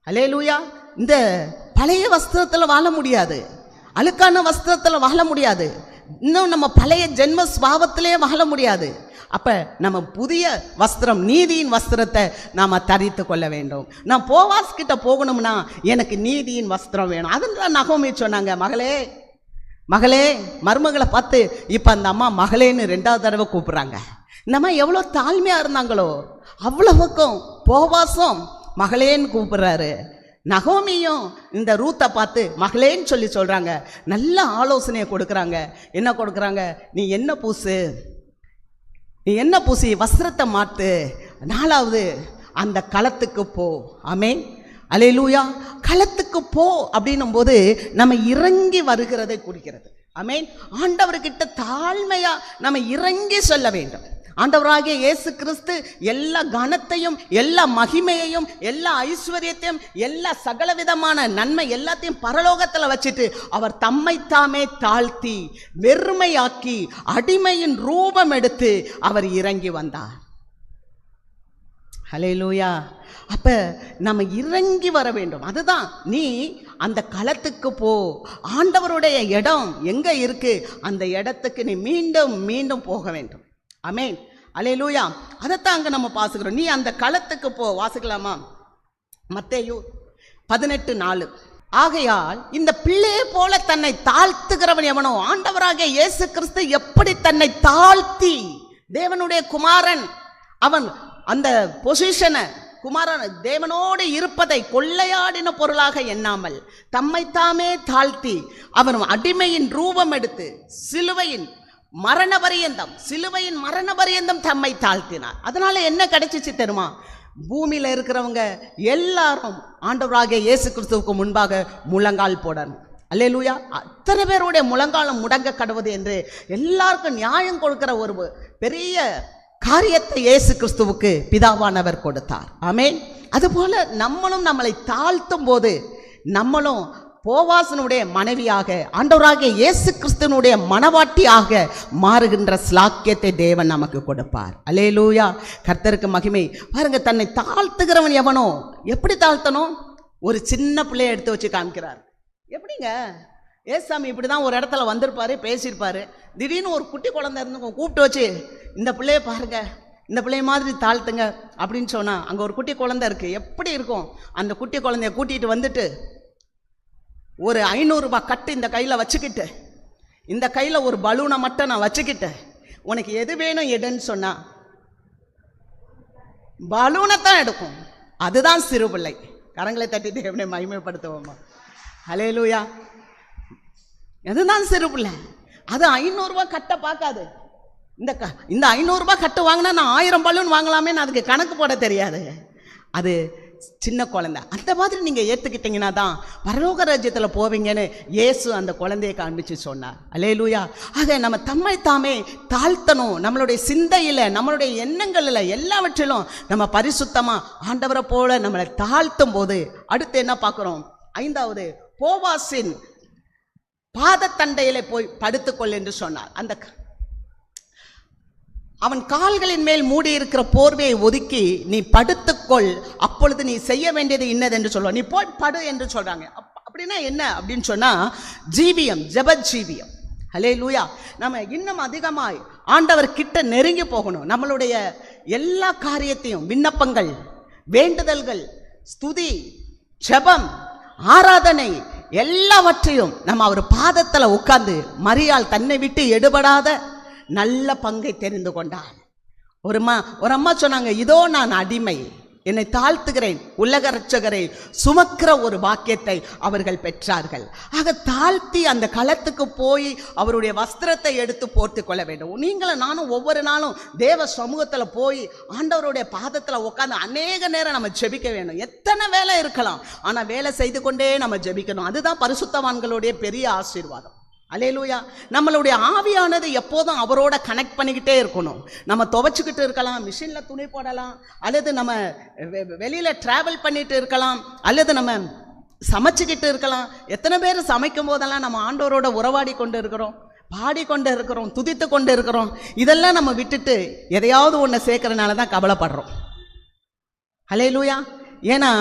அல்லேலூயா. இந்த பழைய வஸ்திரத்தில் வாழ முடியாது, அழுக்கான வஸ்திரத்தில் வாழ முடியாது, இன்னும் நம்ம பழைய ஜென்ம ஸ்வாவத்திலே வாழ முடியாது. அப்போ நம்ம புதிய வஸ்திரம், நீதியின் வஸ்திரத்தை நாம் தரித்து கொள்ள வேண்டும். நான் போவாஸ் கிட்ட போகணும்னா எனக்கு நீதியின் வஸ்திரம் வேணும். அதுதான் நகோமி சொன்னாங்க, மகளே மகளே, மருமகளை பார்த்து இப்போ அந்த அம்மா மகளேன்னு 2வது தடவை கூப்பிட்றாங்க. இந்த அம்மா எவ்வளோ தாழ்மையாக இருந்தாங்களோ அவ்வளவுக்கும் போவாசும் மகளேன்னு கூப்பிட்றாரு. நகோமியும் இந்த ரூத்தை பார்த்து மகளேன்னு சொல்லி சொல்கிறாங்க. நல்ல ஆலோசனையை கொடுக்குறாங்க. என்ன கொடுக்குறாங்க? நீ என்ன பூசு, நீ என்ன பூசி வஸ்திரத்தை மாற்று, 4வது அந்த களத்துக்கு போ. ஆமென். அல்லேலூயா. களத்துக்கு போ அப்படின்னும் போது நம்ம இறங்கி வருகிறதை குறிக்கிறது. ஆமென். ஆண்டவர்கிட்ட தாழ்மையா நம்ம இறங்கி சொல்ல வேண்டும். ஆண்டவராகிய இயேசு கிறிஸ்து எல்லா கனத்தையும் எல்லா மகிமையையும் எல்லா ஐஸ்வர்யத்தையும் எல்லா சகலவிதமான நன்மை எல்லாத்தையும் பரலோகத்தில் வச்சுட்டு அவர் தம்மைத்தாமே தாழ்த்தி வெறுமையாக்கி அடிமையின் ரூபம் எடுத்து அவர் இறங்கி வந்தார். ஹல்லேலூயா. அப்ப நம்ம இறங்கி வர வேண்டும். அதுதான், நீ அந்த களத்துக்கு போ. ஆண்டவருடைய இடம் எங்க இருக்கு, அந்த இடத்துக்கு நீ மீண்டும் மீண்டும் போக வேண்டும். ஆமென். ஹல்லேலூயா. அதைத்தான் அங்க நம்ம வாசிக்கிறோம். நீ அந்த களத்துக்கு போ. வாசிக்கலாமா? மத்தேயு 18:4. ஆகையால் இந்த பிள்ளையை போல தன்னை தாழ்த்துகிறவன் எவனோ, ஆண்டவராகிய இயேசு கிறிஸ்து எப்படி தன்னை தாழ்த்தி, தேவனுடைய குமாரன், அவன் அந்த பொசிஷனை, குமாரன் தேவனோடு இருப்பதை கொள்ளையாடின பொருளாக எண்ணாமல் தம்மை தாமே தாழ்த்தி, அவன் அடிமையின் ரூபம் எடுத்து சிலுவையின் மரண பரியந்தம் தம்மை தாழ்த்தினார். அதனால என்ன கிடைச்சிச்சு தெரியுமா? பூமியில இருக்கிறவங்க எல்லாரும் ஆண்டவராகிய இயேசு கிறிஸ்துவுக்கு முன்பாக முழங்கால் போடணும். அல்லேலூயா. அத்தனை பேருடைய முழங்காலம் முடங்க கடவுது என்று எல்லாருக்கும் நியாயம் கொடுக்கிற ஒரு பெரிய காரியத்தை இயேசு கிறிஸ்துவுக்கு பிதாவானவர் கொடுத்தார். ஆமென். அதுபோல நம்மளும் நம்மளை தாழ்த்தும் போது நம்மளும் போவாசனுடைய மனைவியாக, ஆண்டவராகிய இயேசு கிறிஸ்துவனுடைய மனவாட்டியாக மாறுகின்ற ஸ்லாக்கியத்தை தேவன் நமக்கு கொடுப்பார். அல்லேலூயா. கர்த்தருக்கு மகிமை. பாருங்க, தன்னை தாழ்த்துகிறவன் எவனோ, எப்படி தாழ்த்தணும்? ஒரு சின்ன பிள்ளையை எடுத்து வச்சு காமிக்கிறார். எப்படிங்க? ஏசாமி இப்படிதான் ஒரு இடத்துல வந்திருப்பாரு, பேசியிருப்பாரு. திடீர்னு ஒரு குட்டி குழந்தை இருந்து கூப்பிட்டு வச்சு, இந்த பிள்ளைய பாருங்க, இந்த பிள்ளைய மாதிரி தாழ்த்துங்க அப்படின்னு சொன்னா, அங்க ஒரு குட்டி குழந்தை இருக்கு. எப்படி இருக்கும்? அந்த குட்டி குழந்தைய கூட்டிட்டு வந்துட்டு ஒரு 500 ரூபாய் கட்டு இந்த கையில் வச்சுக்கிட்டு, இந்த கையில் ஒரு பலூனை மட்டும் நான் வச்சுக்கிட்டேன், உனக்கு எது வேணும் எடுன்னு சொன்னா பலூனை தான் எடுக்கும். அதுதான் சிறு பிள்ளை. கரங்களை தட்டி தேவனை மகிமைப்படுத்துவோமா? ஹல்லேலூயா. அதுதான் சிறு பிள்ளை. அது 500 ரூபாய் கட்டை பார்க்காது. இந்த 500 ரூபாய் கட்டு வாங்கினா நான் 1000 பலூன் வாங்கலாமேன்னு அதுக்கு கணக்கு போட தெரியாது. அது சின்ன குழந்தை. அந்த மாதிரி நீங்க ஏத்துக்கிட்டீங்கன்னா தான் பரலோக ராஜ்யத்தில் போவீங்கன்னு இயேசு அந்த குழந்தையை காண்பிச்சு சொன்னார். அல்லேலூயா. ஆக நம்ம தம்மை தாமே தாழ்த்தணும். நம்மளுடைய சிந்தையில், நம்மளுடைய எண்ணங்களில், எல்லாவற்றிலும் நம்ம பரிசுத்தமா ஆண்டவரை போல நம்மளை தாழ்த்தும் போது அடுத்து என்ன பார்க்கிறோம்? 5வது, போவாசின் பாதத்தண்டையில போய் படுத்துக்கொள் என்று சொன்னார். அந்த அவன் கால்களின் மேல் மூடி இருக்கிற போர்வையை ஒதுக்கி நீ படுத்துக்கொள், அப்பொழுது நீ செய்ய வேண்டியது இன்னது என்று சொல்லுவ. நீ போய் படு என்று சொல்றாங்க. அப்படின்னா என்ன அப்படின்னு சொன்னா, ஜீவியம், ஜெப ஜீவியம். ஹல்லேலூயா. நம்ம இன்னும் அதிகமாய் ஆண்டவர் கிட்ட நெருங்கி போகணும். நம்மளுடைய எல்லா காரியத்தையும், விண்ணப்பங்கள், வேண்டுதல்கள், ஸ்துதி, ஜெபம், ஆராதனை எல்லாவற்றையும் நம்ம அவர் பாதத்தில் உட்கார்ந்து, மரியாள் தன்னை விட்டு எடுபடாத நல்ல பங்கை தெரிந்து கொண்டாள். ஒரு அம்மா சொன்னாங்க, இதோ நான் அடிமை, என்னை தாழ்த்துகிறேன், உலக ரட்சகரை சுமக்கிற ஒரு வாக்கியத்தை அவர்கள் பெற்றார்கள். ஆக தாழ்த்தி அந்த களத்துக்கு போய் அவருடைய வஸ்திரத்தை எடுத்து போர்த்து கொள்ள வேண்டும். நீங்களும் நானும் ஒவ்வொரு நாளும் தேவ சமூகத்தில் போய் ஆண்டவருடைய பாதத்தில் உட்காந்து அநேக நேரம் நம்ம ஜெபிக்க வேண்டும். எத்தனை வேலை இருக்கலாம், ஆனால் வேலை செய்து கொண்டே நம்ம ஜெபிக்கணும். அதுதான் பரிசுத்தவான்களுடைய பெரிய ஆசீர்வாதம். அல்லேலூயா. நம்மளுடைய ஆவியானது எப்போதும் அவரோட கனெக்ட் பண்ணிக்கிட்டே இருக்கணும். நம்ம துவைச்சிக்கிட்டு இருக்கலாம், மிஷினில் துணி போடலாம், அல்லது நம்ம வெளியில் ட்ராவல் பண்ணிட்டு இருக்கலாம், அல்லது நம்ம சமைச்சிக்கிட்டு இருக்கலாம். எத்தனை பேர் சமைக்கும் போதெல்லாம் நம்ம ஆண்டவரோட உறவாடி கொண்டு இருக்கிறோம், பாடிக்கொண்டு இருக்கிறோம், துதித்து கொண்டு இருக்கிறோம். இதெல்லாம் நம்ம விட்டுட்டு எதையாவது ஒன்று சேர்க்கறதுனால தான் கவலைப்படுறோம். அல்லேலூயா. ஏன்னா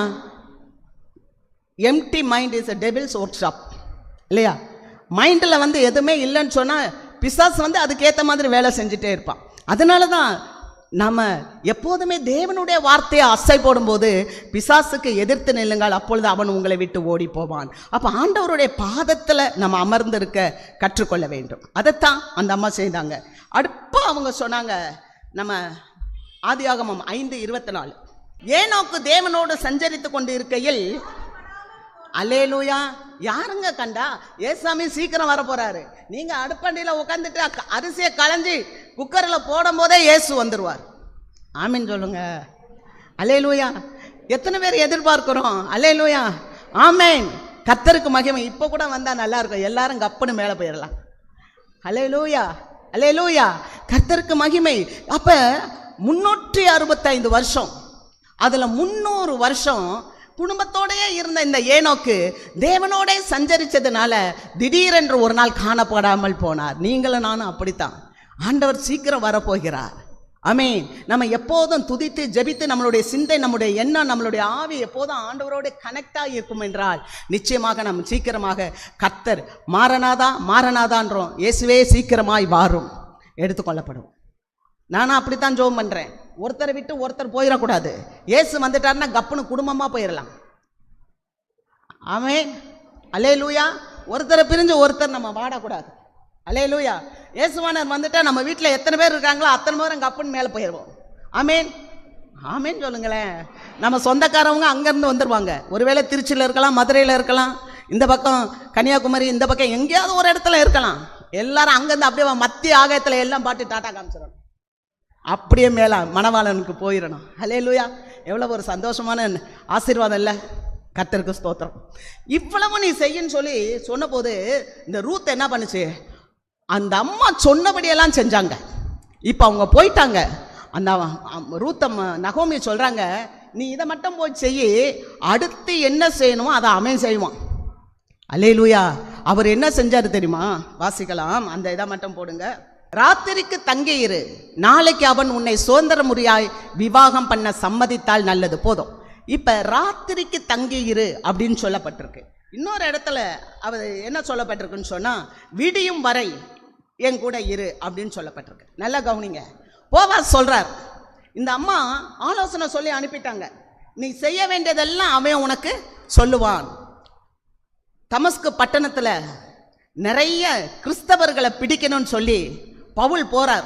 empty mind is a devil's workshop இல்லையா? மைண்டில் எதுவுமே இல்லைன்னு சொன்னால் பிசாசு அதுக்கேற்ற மாதிரி வேலை செஞ்சுட்டே இருப்பான். அதனால தான் நம்ம எப்போதுமே தேவனுடைய வார்த்தையை அசை போடும்போது பிசாசுக்கு எதிர்த்து நில்லுங்கள், அப்பொழுது அவன் உங்களை விட்டு ஓடி போவான். அப்போ ஆண்டவருடைய பாதத்தில் நம்ம அமர்ந்திருக்க கற்றுக்கொள்ள வேண்டும். அதைத்தான் அந்த அம்மா செய்தாங்க. அடுப்பா அவங்க சொன்னாங்க, நம்ம ஆதியாகமம் 5:24, ஏனோக்கு தேவனோடு சஞ்சரித்து கொண்டு இருக்கையில், அல்லேலூயா, யாருங்க கண்டா? ஏசாமி சீக்கிரம் வர போறாரு. நீங்க அடுப்பண்டியில் உட்காந்துட்டு அரிசியை களைஞ்சி குக்கரில் போடும் போதே இயேசு வந்துருவார். ஆமீன் சொல்லுங்க. அல்லேலூயா. எத்தனை பேர் எதிர்பார்க்கிறோம்? அல்லேலூயா. ஆமேன். கர்த்தருக்கு மகிமை. இப்போ கூட வந்தா நல்லா இருக்கும், எல்லாரும் கப்புன்னு மேலே போயிடலாம். அல்லேலூயா. அல்லேலூயா. கர்த்தருக்கு மகிமை. அப்ப 365 வருஷம், அதுல 300 வருஷம் குடும்பத்தோடயே இருந்த இந்த ஏனோக்கு தேவனோட சஞ்சரிச்சதுனால திடீரென்று ஒரு நாள் காணப்படாமல் போனார். நீங்களும் நானும் அப்படித்தான். ஆண்டவர் சீக்கிரம் வரப்போகிறார். ஆமென். நம்ம எப்போதும் துதித்து ஜெபித்து நம்மளுடைய சிந்தை, நம்முடைய எண்ணம், நம்மளுடைய ஆவி எப்போதும் ஆண்டவரோடு கனெக்ட் ஆகி இருக்கும் என்றால் நிச்சயமாக நம்ம சீக்கிரமாக கர்த்தர் மாறனாதான்றோம், இயேசுவே சீக்கிரமாய் வாரும், எடுத்துக்கொள்ளப்படும். நானும் அப்படித்தான் ஜெபம் பண்றேன். ஒருத்தரை விட்டு ஒருத்தர் போயிடக்கூடாது. இயேசு வந்துட்டாருன்னா கப்புன்னு குடும்பமா போயிடலாம். ஆமென். அல்லேலூயா. ஒருத்தரை பிரிஞ்சு ஒருத்தர் நம்ம வாடக்கூடாது. அல்லேலூயா. இயேசுவானர் வந்துட்டா நம்ம வீட்டில் எத்தனை பேர் இருக்காங்களோ அத்தனை பேரும் கப்புன்னு மேலே போயிடுவோம். ஆமென். ஆமென் சொல்லுங்களேன். நம்ம சொந்தக்காரவங்க அங்கேருந்து வந்துடுவாங்க. ஒருவேளை திருச்சியில் இருக்கலாம், மதுரையில் இருக்கலாம், இந்த பக்கம் கன்னியாகுமரி, இந்த பக்கம் எங்கேயாவது ஒரு இடத்துல இருக்கலாம். எல்லாரும் அங்கேருந்து அப்படியே மத்திய ஆகாயத்தில் எல்லாம் பாட்டு டாட்டா காமிச்சிடணும். அப்படியே மேலே மணவாளனுக்கு போயிடணும். அல்லேலூயா. எவ்வளோ ஒரு சந்தோஷமான ஆசீர்வாதம் இல்லை? கர்த்தருக்கு ஸ்தோத்திரம். இவ்வளவு நீ செய்யன்னு சொல்லி சொன்னபோது இந்த ரூத் என்ன பண்ணுச்சு? அந்த அம்மா சொன்னபடியெல்லாம் செஞ்சாங்க. இப்போ அவங்க போயிட்டாங்க. அந்த ரூத்தம்மா நகோமி சொல்கிறாங்க, நீ இதை மட்டும் போய் செய்ய, அடுத்து என்ன செய்யணுமோ அதை அவன் செய்வான். அல்லேலூயா. அவர் என்ன செஞ்சார் தெரியுமா? வாசிக்கலாம். அந்த இதை மட்டும் போடுங்க. ராத்திரிக்கு தங்கியிரு, நாளைக்கு அவன் உன்னை சுதந்திர முறையாய் விவாகம் பண்ண சம்மதித்தால் நல்லது. போதும். இப்போ ராத்திரிக்கு தங்கியிரு அப்படின்னு சொல்லப்பட்டிருக்கு. இன்னொரு இடத்துல அவர் என்ன சொல்லப்பட்டிருக்குன்னு சொன்னால், விடியும் வரை என் கூட இரு அப்படின்னு சொல்லப்பட்டிருக்கு. நல்லா கவனிங்க. போவாஸ் சொல்கிறார், இந்த அம்மா ஆலோசனை சொல்லி அனுப்பிட்டாங்க, நீ செய்ய வேண்டியதெல்லாம் அவன் உனக்கு சொல்லுவான். தமஸ்கு பட்டணத்தில் நிறைய கிறிஸ்தவர்களை பிடிக்கணும்னு சொல்லி பவுல் போகிறார்.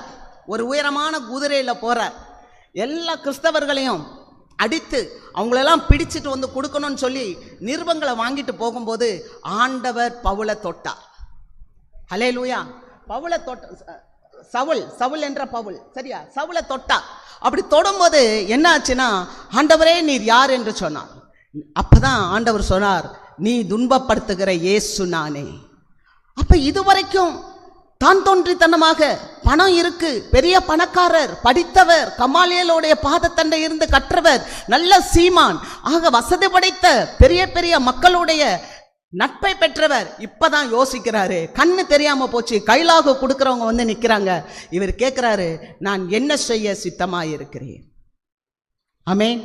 ஒரு உயரமான குதிரையில் போகிறார். எல்லா கிறிஸ்தவர்களையும் அடித்து அவங்களெல்லாம் பிடிச்சிட்டு வந்து கொடுக்கணும்னு சொல்லி நிருபங்களை வாங்கிட்டு போகும்போது ஆண்டவர் பவுலை தொட்டார். ஹல்லேலூயா. பவுலை சவுல் என்ற பவுல், சரியா, சவுலை தொட்டார். அப்படி தொடும்போது என்ன ஆச்சுன்னா, ஆண்டவரே நீர் யார் என்று சொன்னார். அப்பதான் ஆண்டவர் சொன்னார், நீ துன்பப்படுத்துகிற இயேசு நானே. அப்ப இதுவரைக்கும் தான் தோன்றித்தனமாக பணம் இருக்கு, பெரிய பணக்காரர், படித்தவர், கமாலியலோடைய பாதத்தண்டை இருந்து கற்றவர், நல்ல சீமான், ஆக வசதி படைத்த பெரிய பெரிய மக்களுடைய நட்பை பெற்றவர். இப்பதான் யோசிக்கிறாரு. கண்ணு தெரியாம போச்சு. கைலாக கொடுக்கறவங்க வந்து நிக்கிறாங்க. இவர் கேட்கிறாரு, நான் என்ன செய்ய சித்தமாயிருக்கிறேன். ஆமென்.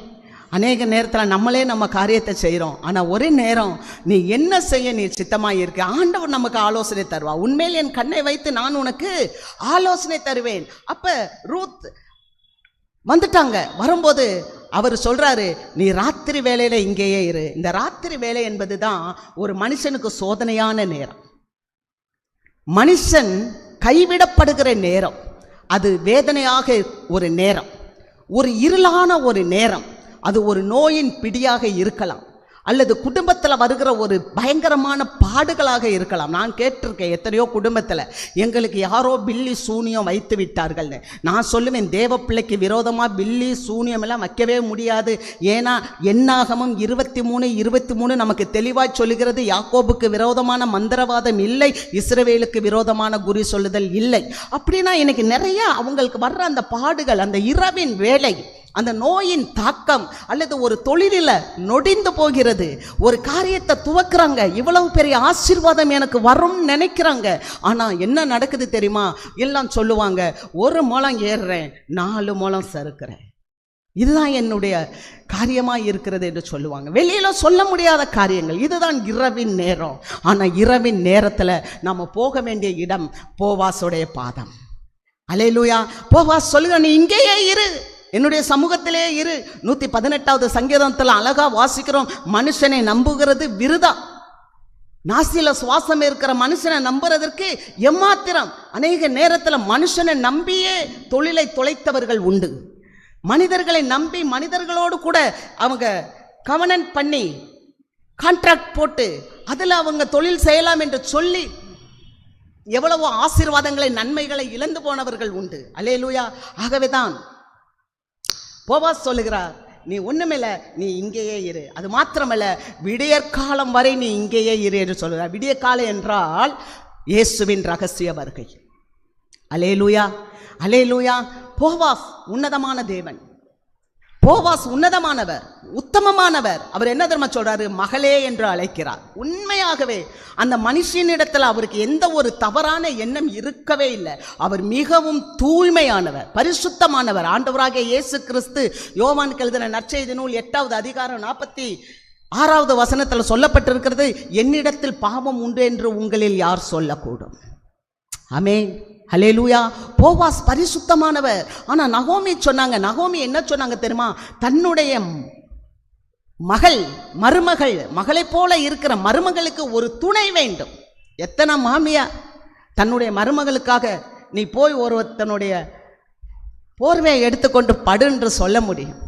அநேக நேரத்தில் நம்மளே நம்ம காரியத்தை செய்கிறோம். ஆனால் ஒரு நேரம் நீ என்ன செய்ய நீ சித்தமாக இருக்க, ஆண்டவர் நமக்கு ஆலோசனை தருவா. உண்மையில் என் கண்ணை வைத்து நான் உனக்கு ஆலோசனை தருவேன். அப்போ ரூத் வந்துட்டாங்க. வரும்போது அவர் சொல்கிறாரு, நீ ராத்திரி வேலையில் இங்கேயே இரு. இந்த ராத்திரி வேலை என்பது தான் ஒரு மனுஷனுக்கு சோதனையான நேரம். மனுஷன் கைவிடப்படுகிற நேரம். அது வேதனையாக ஒரு நேரம், ஒரு இருளான ஒரு நேரம். அது ஒரு நோயின் பிடியாக இருக்கலாம், அல்லது குடும்பத்தில் வருகிற ஒரு பயங்கரமான பாடுகளாக இருக்கலாம். நான் கேட்டிருக்கேன் எத்தனையோ குடும்பத்தில், எங்களுக்கு யாரோ பில்லி சூனியம் வைத்து விட்டார்கள்னு. நான் சொல்லுவேன், தேவ பிள்ளைக்கு விரோதமாக பில்லி சூனியம் எல்லாம் வைக்கவே முடியாது. ஏன்னா என்னாகமும் 23:23 நமக்கு தெளிவாய் சொல்லுகிறது, யாக்கோபுக்கு விரோதமான மந்திரவாதம் இல்லை, இஸ்ரவேலுக்கு விரோதமான குறி சொல்லுதல் இல்லை. அப்படின்னா இன்னைக்கு நிறைய அவங்களுக்கு வர்ற அந்த பாடுகள், அந்த இரவின் வேலை, அந்த நோயின் தாக்கம், அல்லது ஒரு தொழிலில் நொடிந்து போகிறது, ஒரு காரியத்தை துவக்குறாங்க, இவ்வளவு பெரிய ஆசீர்வாதம் எனக்கு வரும்னு நினைக்கிறாங்க. ஆனால் என்ன நடக்குது தெரியுமா? எல்லாம் சொல்லுவாங்க, 1 முழம் ஏறுறேன், 4 முழம் சறுக்கிறேன், இதுதான் என்னுடைய காரியமாக இருக்கிறது என்று சொல்லுவாங்க. வெளியில சொல்ல முடியாத காரியங்கள். இதுதான் இரவின் நேரம். ஆனால் இரவின் நேரத்தில் நம்ம போக வேண்டிய இடம் போவாசுடைய பாதம். அல்லேலூயா. போவாஸ் சொல்லுங்க, நீ இங்கேயே இரு, என்னுடைய சமூகத்திலே இரு. 118வது சங்கீதத்தில் அழகா வாசிக்கிறோம், மனுஷனை நம்புகிறது விருதா. நாசில சுவாசம் இருக்கிற மனுஷனை நம்புறதற்கு எம்மாத்திரம். அநேக நேரத்தில் மனுஷனை நம்பியே தொழிலை தொலைத்தவர்கள் உண்டு. மனிதர்களை நம்பி மனிதர்களோடு கூட அவங்க கவனன்ட் பண்ணி கான்ட்ராக்ட் போட்டு அதில் அவங்க தொழில் செய்யலாம் என்று சொல்லி எவ்வளவோ ஆசீர்வாதங்களை, நன்மைகளை இழந்து போனவர்கள் உண்டு. அல்லேலூயா. ஆகவே தான் போவாஸ் சொல்லுகிறார், நீ ஒண்ணுமில்ல, நீ இங்கேயே இரு. அது மாத்திரமல்ல, விடியற்காலம் வரை நீ இங்கேயே இரு என்று சொல்லுகிறார். விடியற்காலம் என்றால் இயேசுவின் ரகசிய வருகை. அல்லேலூயா. அல்லேலூயா. போவாஸ் உன்னதமான தேவன். போவாஸ் உன்னதமானவர், உத்தமமானவர். அவர் என்ன தெரியுமா சொல்றாரு? மகளே என்று அழைக்கிறார். உண்மையாகவே அந்த மனுஷனிடத்தில் அவருக்கு எந்த ஒரு தவறான எண்ணம் இருக்கவே இல்லை. அவர் மிகவும் தூய்மையானவர், பரிசுத்தமானவர். ஆண்டவராகிய இயேசு கிறிஸ்து யோவானுக்கு எழுதின நற்செய்தி நூல் 8வது அதிகாரம் 46வது வசனத்தில் சொல்லப்பட்டிருக்கிறது, என்னிடத்தில் பாவம் உண்டு என்று உங்களில் யார் சொல்லக்கூடும்? ஆமென், ஹல்லேலூயா. போவாஸ் பரிசுத்தமானவர். ஆனா நகோமி சொன்னாங்க, நகோமி என்ன சொன்னாங்க தெரியுமா? தன்னுடைய மருமகளை போல இருக்கிற மருமகளுக்கு ஒரு துணை வேண்டும். எத்தனை மாமியா தன்னுடைய மருமகளுக்காக நீ போய் ஒருத்தனுடைய போர்வையை எடுத்துக்கொண்டு படு என்று சொல்ல முடியும்.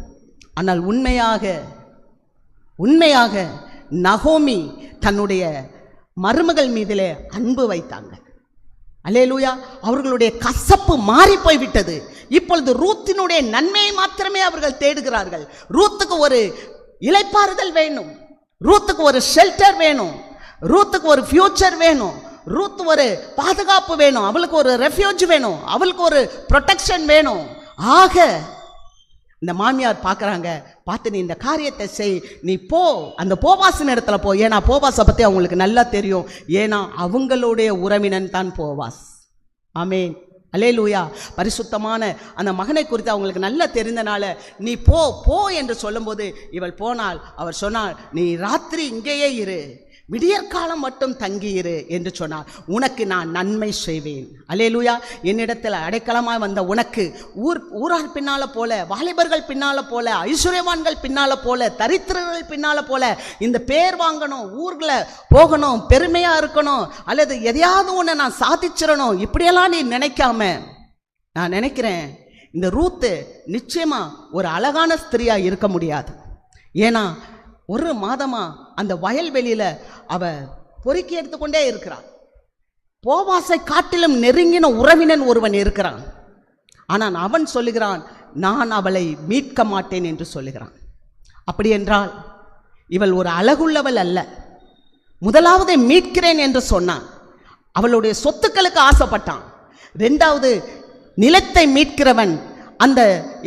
ஆனால் உண்மையாக நகோமி தன்னுடைய மருமகள் மீதிலே அன்பு வைத்தாங்க. அல்லேலூயா. அவர்களுடைய கசப்பு மாறி போய்விட்டது. இப்பொழுது ரூத்தினுடைய நன்மையை மாத்திரமே அவர்கள் தேடுகிறார்கள். ரூத்துக்கு ஒரு இளைப்பாறுதல் வேணும், ரூத்துக்கு ஒரு ஷெல்டர் வேணும், ரூத்துக்கு ஒரு ஃபியூச்சர் வேணும், ரூத் ஒரு பாதுகாப்பு வேணும், அவளுக்கு ஒரு ரெஃப்யூஜ் வேணும், அவளுக்கு ஒரு ப்ரொடெக்ஷன் வேணும். ஆக இந்த மாமியார் பார்க்குறாங்க, பார்த்து நீ இந்த காரியத்தை செய், நீ போ, அந்த போவாசின் இடத்துல போ. ஏன்னா போவாஸை பற்றி அவங்களுக்கு நல்லா தெரியும். ஏன்னா அவங்களுடைய உறவினன் தான் போவாஸ். ஆமென், அல்லேலூயா. பரிசுத்தமான அந்த மகனை குறித்து அவங்களுக்கு நல்லா தெரிந்தனால நீ போ என்று சொல்லும்போது இவள் போனால், அவர் சொன்னாள், நீ ராத்திரி இங்கேயே இரு, விடியற்காலம் மட்டும் தங்கியிரு என்று சொன்னார். உனக்கு நான் நன்மை செய்வேன். அல்லேலூயா. என்னிடத்தில் அடைக்கலமாய் வந்த உனக்கு ஊரார் பின்னால போல, வாலிபர்கள் பின்னால போல, ஐஸ்வர்யவான்கள் பின்னால போல, தரித்திரர்கள் பின்னால போல இந்த பேர் வாங்கணும், ஊர்ல போகணும், பெருமையா இருக்கணும், அல்லது எதையாவது ஒன்று நான் சாதிச்சிடணும், இப்படியெல்லாம் நீ நினைக்காம, நான் நினைக்கிறேன் இந்த ரூத்து நிச்சயமா ஒரு அழகான ஸ்திரியா இருக்க முடியாது. ஏன்னா ஒரு மாதமா அந்த வயல்வெளியில அவ பொறுக்கி எடுத்துக்கொண்டே இருக்கிறான். போவாசை காட்டிலும் நெருங்கின உறவினன் ஒருவன் இருக்கிறான். ஆனால் அவன் சொல்லுகிறான், நான் அவளை மீட்க மாட்டேன் என்று சொல்லுகிறான். அப்படி என்றால் இவள் ஒரு அழகுள்ளவள் அல்ல. முதலாவது மீட்கிறேன் என்று சொன்னான், அவளுடைய சொத்துக்களுக்கு ஆசைப்பட்டான். இரண்டாவது நிலத்தை மீட்கிறவன், அந்த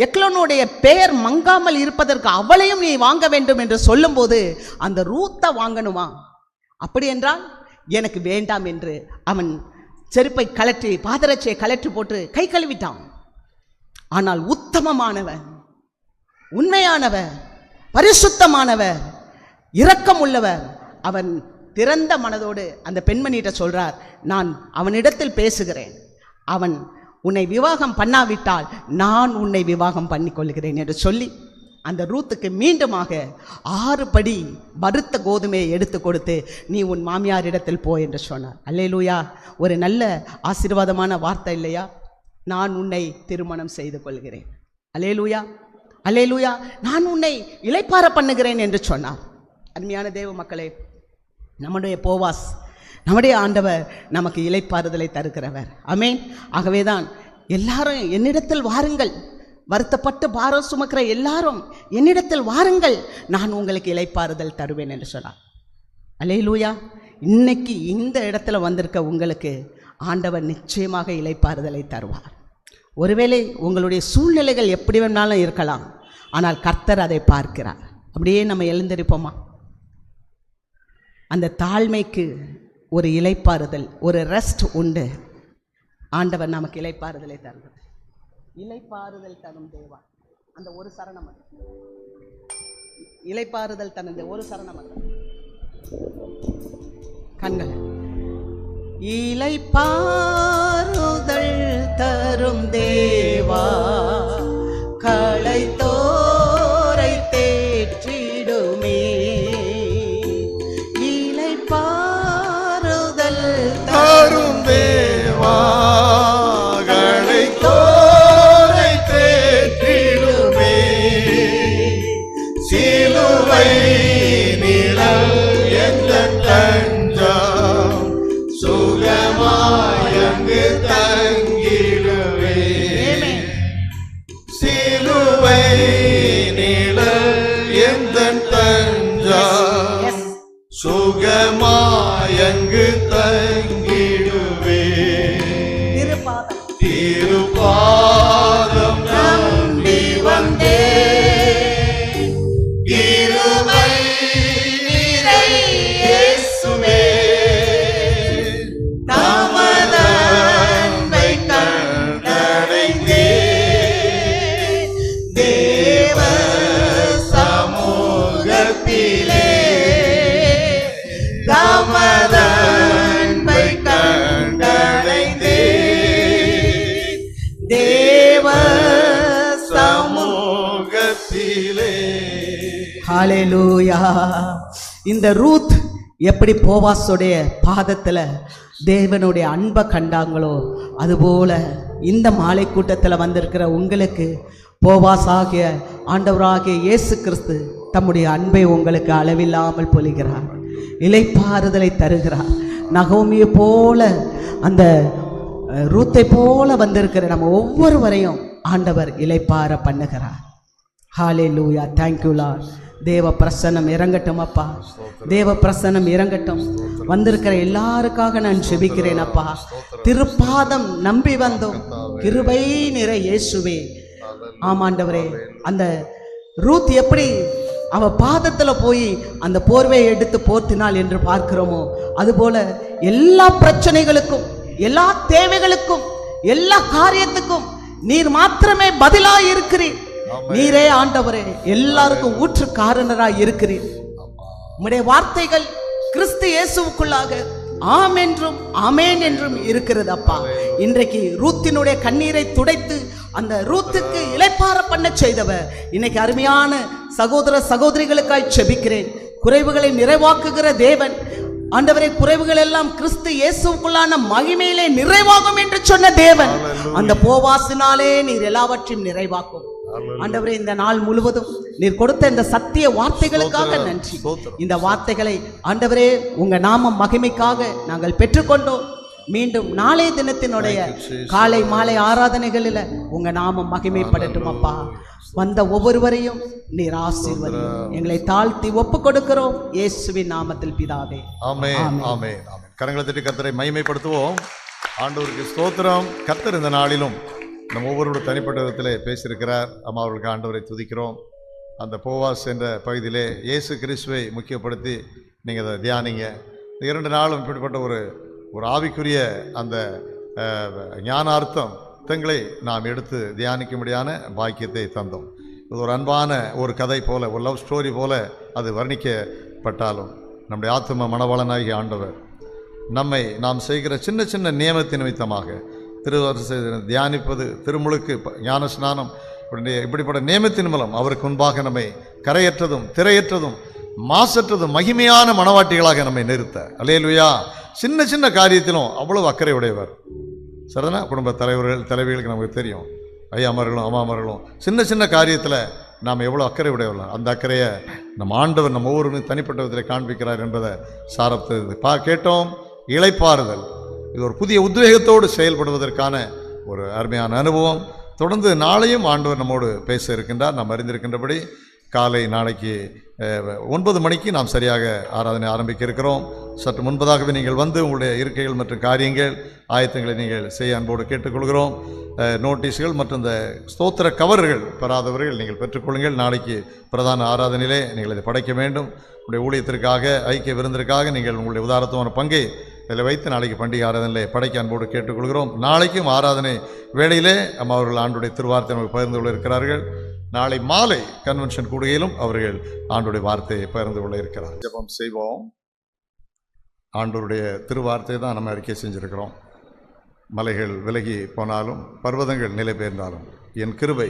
எக்லோனுடைய பெயர் மங்காமல் இருப்பதற்கு அவளையும் நீ வாங்க வேண்டும் என்று சொல்லும்போது அந்த ரூத்தை வாங்கணுமா? அப்படி என்றால் எனக்கு வேண்டாம் என்று அவன் செருப்பை கலற்றி, பாதரட்சியை கலற்றி போட்டு கை கழுவிட்டான். ஆனால் உத்தமமானவன், உண்மையானவர், பரிசுத்தமானவர், இரக்கம் உள்ளவர், அவன் திறந்த மனதோடு அந்த பெண்மணியிட்ட சொல்றார், நான் அவனிடத்தில் பேசுகிறேன், அவன் உன்னை விவாகம் பண்ணாவிட்டால் நான் உன்னை விவாகம் பண்ணிக்கொள்கிறேன் என்று சொல்லி அந்த ரூத்துக்கு மீண்டுமாக 6 படி வறுத்த கோதுமையை எடுத்து கொடுத்து நீ உன் மாமியாரிடத்தில் போ என்று சொன்னார். அல்லேலூயா. ஒரு நல்ல ஆசீர்வாதமான வார்த்தை இல்லையா? நான் உன்னை திருமணம் செய்து கொள்கிறேன். அல்லேலூயா, அல்லேலூயா. நான் உன்னை இளைப்பாற பண்ணுகிறேன் என்று சொன்னார். அருமையான தேவ மக்களே, நம்முடைய போவாஸ், நம்முடைய ஆண்டவர் நமக்கு இளைப்பாறுதலை தருகிறவர். ஆமென். ஆகவேதான் எல்லாரும் என்னிடத்தில் வாருங்கள், வருத்தப்பட்டு பாரம் சுமக்கிற எல்லாரும் என்னிடத்தில் வாருங்கள், நான் உங்களுக்கு இளைப்பாறுதல் தருவேன் என்று சொன்னார். அல்லேலூயா. இன்னைக்கு இந்த இடத்துல வந்திருக்க உங்களுக்கு ஆண்டவர் நிச்சயமாக இளைப்பாறுதலை தருவார். ஒருவேளை உங்களுடைய சூழ்நிலைகள் எப்படி வேணாலும் இருக்கலாம், ஆனால் கர்த்தர் அதை பார்க்கிறார். அப்படியே நம்ம எழுந்திருப்போமா? அந்த தாழ்மைக்கு ஒரு இளைப்பாறுதல், ஒரு ரெஸ்ட் உண்டு. ஆண்டவர் நமக்கு இளைப்பாறுதலை தருவது. இளைப்பாறுதல் தரும் தேவா. அந்த ஒரு சரணம், இளைப்பாறுதல் தரும் ஒரு சரணம். கண்கள். இளைப்பாறுதல் தரும் தேவா, களைத்தோரை தேற்றிடுமே.
தரும் தேவா, களைத்தோரை தேற்றிடுமே. சிலுவை நிழல் எந்தன் தஞ்சம், சுகமாய் அங்கு தங்கிடுவே. சிலுவை நிழல் எந்தன் தஞ்சம், சுகமாய் அங்கு தங்கிடுவே. திருப்பாதம் நம்பி வந்தே,
ஹல்லேலூயா. இந்த ரூத் எப்படி போவாஸுடைய பாதத்தில் தேவனுடைய அன்பை கண்டாங்களோ அதுபோல இந்த மாலை கூட்டத்தில் வந்திருக்கிற உங்களுக்கு போவாஸ் ஆகிய ஆண்டவராகிய இயேசு கிறிஸ்து தம்முடைய அன்பை உங்களுக்கு அளவில்லாமல் பொழிகிறார், இளைப்பாறுதலை தருகிறார். நகோமியை போல அந்த ரூத்தை போல வந்திருக்கிற நம்ம ஒவ்வொருவரையும் ஆண்டவர் இளைப்பாற பண்ணுகிறார். ஹல்லேலூயா. Thank you Lord. தேவ பிரசன்னம் இறங்கட்டும் அப்பா, தேவ பிரசன்னம் இறங்கட்டும். வந்திருக்கிற எல்லாருக்காக நான் ஜெபிக்கிறேன் அப்பா. திருப்பாதம் நம்பி வந்தோம், கிருபை நிறை இயேசுவே. ஆமாண்டவரே, அந்த ரூத் எப்படி அவ பாதத்தில் போய் அந்த போர்வையை எடுத்து போர்த்தினாள் என்று பார்க்கிறோமோ அதுபோல எல்லா பிரச்சனைகளுக்கும், எல்லா தேவைகளுக்கும், எல்லா காரியத்துக்கும் நீர் மாத்திரமே பதிலாய் இருக்கிறீர். நீரே ஆண்டவரே எல்லாருக்கும் ஊற்று காரணராய் இருக்கிறீர். உம்முடைய வார்த்தைகள் கிறிஸ்து இயேசுவுக்குள்ளாக ஆம் என்றும் ஆமேன் என்றும் இருக்கிறது அப்பா. இன்றைக்கு ரூத்தினுடைய கண்ணீரை துடைத்து அந்த ரூத்துக்கு இளைப்பாற பண்ண செய்தவர் இன்னைக்கு அருமையான சகோதர சகோதரிகளுக்காய் செபிக்கிறேன். குறைவுகளை நிறைவாக்குகிற தேவன் ஆண்டவரே, குறைவுகள் எல்லாம் கிறிஸ்து இயேசுவுக்குள்ளான மகிமையிலே நிறைவாகும் என்று சொன்ன தேவன் அந்த போவாசினாலே நீர் எல்லாவற்றையும் நிறைவாக்கும். ஆண்டவரே, இந்த நாள் முழுவதும் நீர் கொடுத்த இந்த சத்திய வார்த்தைகளுக்காக நன்றி. இந்த வார்த்தைகளை ஆண்டவரே உங்க நாம மகிமைக்காக நாங்கள் பெற்றுக்கொண்டோம். மீண்டும் நாளைய தினத்தினுடைய காலை மாலை ஆராதனைகளில் உங்க நாமம் மகிமைப்படட்டும் அப்பா. வந்த ஒவ்வொருவரையும் நீர் ஆசீர்வதியும். எங்களை தாழ்த்தி ஒப்பு கொடுக்கிறோம் இயேசுவின் நாமத்தில் பிதாவே.
ஆமென், ஆமென், ஆமென். கரங்களை தட்டி கர்த்தரை மகிமைப்படுத்துவோம். ஆண்டவருக்கு ஸ்தோத்திரம். கர்த்தர் இந்த நாளிலும் நம்ம ஒவ்வொருவரும் தனிப்பட்ட விதத்திலே பேசியிருக்கிறார். அம்மா அவர்களுக்கு ஆண்டவரை துதிக்கிறோம். அந்த போவாஸ் என்ற பகுதியிலே இயேசு கிறிஸ்துவை முக்கியப்படுத்தி நீங்கள் அதை தியானிங்க. 2 நாளும் இப்படிப்பட்ட ஒரு ஆவிக்குரிய அந்த ஞானார்த்தங்களை நாம் எடுத்து தியானிக்கும்படியான பாக்கியத்தை தந்தோம். இது ஒரு அன்பான ஒரு கதை போல, ஒரு லவ் ஸ்டோரி போல அது வர்ணிக்கப்பட்டாலும் நம்முடைய ஆத்தும மணவாளனாகிய ஆண்டவர் நம்மை நாம் செய்கிற சின்ன சின்ன நியமத்தின் நிமித்தமாக திருவரசை தியானிப்பது, திருமுழுக்கு, ஞான ஸ்நானம், இப்படிப்பட்ட நியமத்தின் மூலம் அவருக்கு முன்பாக நம்மை கரையற்றதும் திரையற்றதும் மாசற்றதும் மகிமையான மணவாட்டிகளாக நம்மை நிறுத்த. அல்லேலூயா. சின்ன சின்ன காரியத்திலும் அவ்வளவு அக்கறை உடையவர். சரிதானா? குடும்ப தலைவர்கள் தலைவிகளுக்கு நமக்கு தெரியும். ஐயாமர்களும் அம்மாமர்களும் சின்ன சின்ன காரியத்தில் நாம் எவ்வளோ அக்கறை உடையவர்கள். அந்த அக்கறையை நம்ம ஆண்டவர் நம்ம ஒவ்வொருவரும் தனிப்பட்ட விதத்தில் காண்பிக்கிறார் என்பதை சாரத்து கேட்டோம். இளைப்பாறுதல், இது ஒரு புதிய உத்வேகத்தோடு செயல்படுவதற்கான ஒரு அருமையான அனுபவம். தொடர்ந்து நாளையும் ஆண்டவர் நம்மோடு பேச இருக்கின்றார். நாம் அறிந்திருக்கின்றபடி காலை நாளைக்கு 9 மணிக்கு நாம் சரியாக ஆராதனை ஆரம்பிக்க இருக்கிறோம். சற்று முன்பதாகவே நீங்கள் வந்து உங்களுடைய இருக்கைகள் மற்றும் காரியங்கள் ஆயத்தங்களை நீங்கள் செய்ய அன்போடு கேட்டுக்கொள்கிறோம். நோட்டீஸ்கள் மற்றும் இந்த ஸ்தோத்திர கவர்கள் பெறாதவர்கள் நீங்கள் பெற்றுக்கொள்ளுங்கள். நாளைக்கு பிரதான ஆராதனையிலே நீங்கள் இதை படைக்க வேண்டும். உங்களுடைய ஊழியத்திற்காக, ஐக்கிய விருந்திற்காக நீங்கள் உங்களுடைய உதாரணமான பங்கை இதில் வைத்து நாளைக்கு பண்டிகை ஆராதனையிலே படைக்க அன்போடு கேட்டுக்கொள்கிறோம். நாளைக்கும் ஆராதனை வேளையிலே அம்மா அவர்கள் ஆண்டுடைய திருவார்த்தை நமக்கு பகிர்ந்து கொள்ள இருக்கிறார்கள். நாளை மாலை கன்வென்ஷன் கூடுகையிலும் அவர்கள் ஆண்டோடைய வார்த்தையை பகிர்ந்து கொள்ள இருக்கிறார். ஜெபம் செய்வோம். ஆண்டோருடைய திருவார்த்தை தான் நம்ம அறிக்கை செஞ்சுருக்கிறோம். மலைகள் விலகி போனாலும் பர்வதங்கள் நிலை பெயர்ந்தாலும் என் கிருபை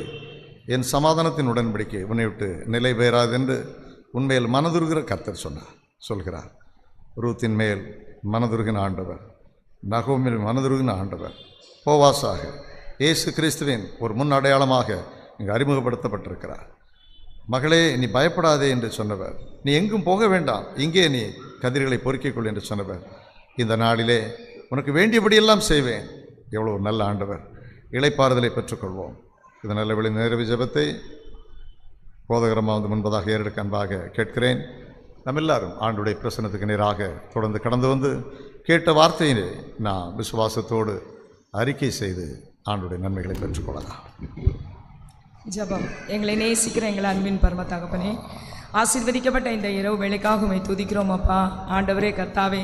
என் சமாதானத்தின் உடன்படிக்கை உன்னை விட்டு நிலை பெயராது என்று உண்மையில் மனதுருகிற கர்த்தர் சொல்கிறார். ரூத்தின் மேல் மனதுருகின ஆண்டவர், நகோமில் மனதுருகின ஆண்டவர், போவாஸாக இயேசு கிறிஸ்துவின் ஒரு முன் அடையாளமாக இங்கு அறிமுகப்படுத்தப்பட்டிருக்கிறார். மகளே, நீ பயப்படாதே என்று சொன்னவர், நீ எங்கும் போக வேண்டாம், இங்கே நீ கதிர்களை பொறுக்கிக்கொள் என்று சொன்னவர், இந்த நாளிலே உனக்கு வேண்டியபடியெல்லாம் செய்வேன். எவ்வளோ நல்ல ஆண்டவர். இளைப்பாறுதலை பெற்றுக்கொள்வோம். இது நல்ல வெளி நிறைவு ஜெபத்தை போதகரமாக வந்து முன்பதாக ஏறெடுக்க அன்பாக கேட்கிறேன். நம்ம எல்லாரும் ஆண்டுடைய பிரசன்னத்துக்கு நேராக தொடர்ந்து கடந்து வந்து கேட்ட வார்த்தையிலே நான் விசுவாசத்தோடு அறிக்கை செய்து ஆண்டுடைய நன்மைகளை பெற்றுக்கொள்ளலாம்.
ஜெபம். எங்களை நேசிக்கிற எங்கள் அன்பின் பரம தகப்பனே, ஆசீர்வதிக்கப்பட்ட இந்த இரவு வேளைக்காக உம்மை துதிக்கிறோம் அப்பா. ஆண்டவரே, கர்த்தாவே,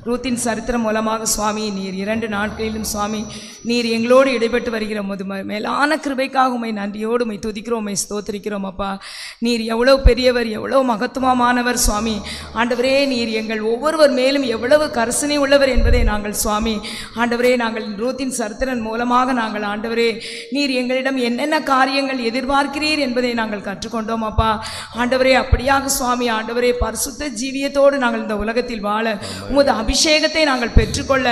ரூத்தின் சரித்திரம் மூலமாக சுவாமி நீர் 2 நாட்களிலும் சுவாமி நீர் எங்களோடு இடைப்பட்டு வருகிற போது மேலான கிருபைக்காக உம்மை நன்றியோடு உம்மை துதிக்கிறோம், உம்மை ஸ்தோத்திரிக்கிறோம் அப்பா. நீர் எவ்வளவு பெரியவர், எவ்வளவு மகத்துவமானவர் சுவாமி. ஆண்டவரே, நீர் எங்கள் ஒவ்வொருவர் மேலும் எவ்வளவு கரிசனை உள்ளவர் என்பதை நாங்கள் சுவாமி ஆண்டவரே நாங்கள் ரூத்தின் சரித்திரன் மூலமாக நாங்கள் ஆண்டவரே நீர் எங்களிடம் என்னென்ன காரியங்கள் எதிர்பார்க்கிறீர் என்பதை நாங்கள் கற்றுக்கொண்டோம் அப்பா. ஆண்டவரே, அப்படியாக சுவாமி ஆண்டவரே பரிசுத்த ஜீவியத்தோடு நாங்கள் இந்த உலகத்தில் வாழ உமது அபிஷேகத்தை நாங்கள் பெற்றுக்கொள்ள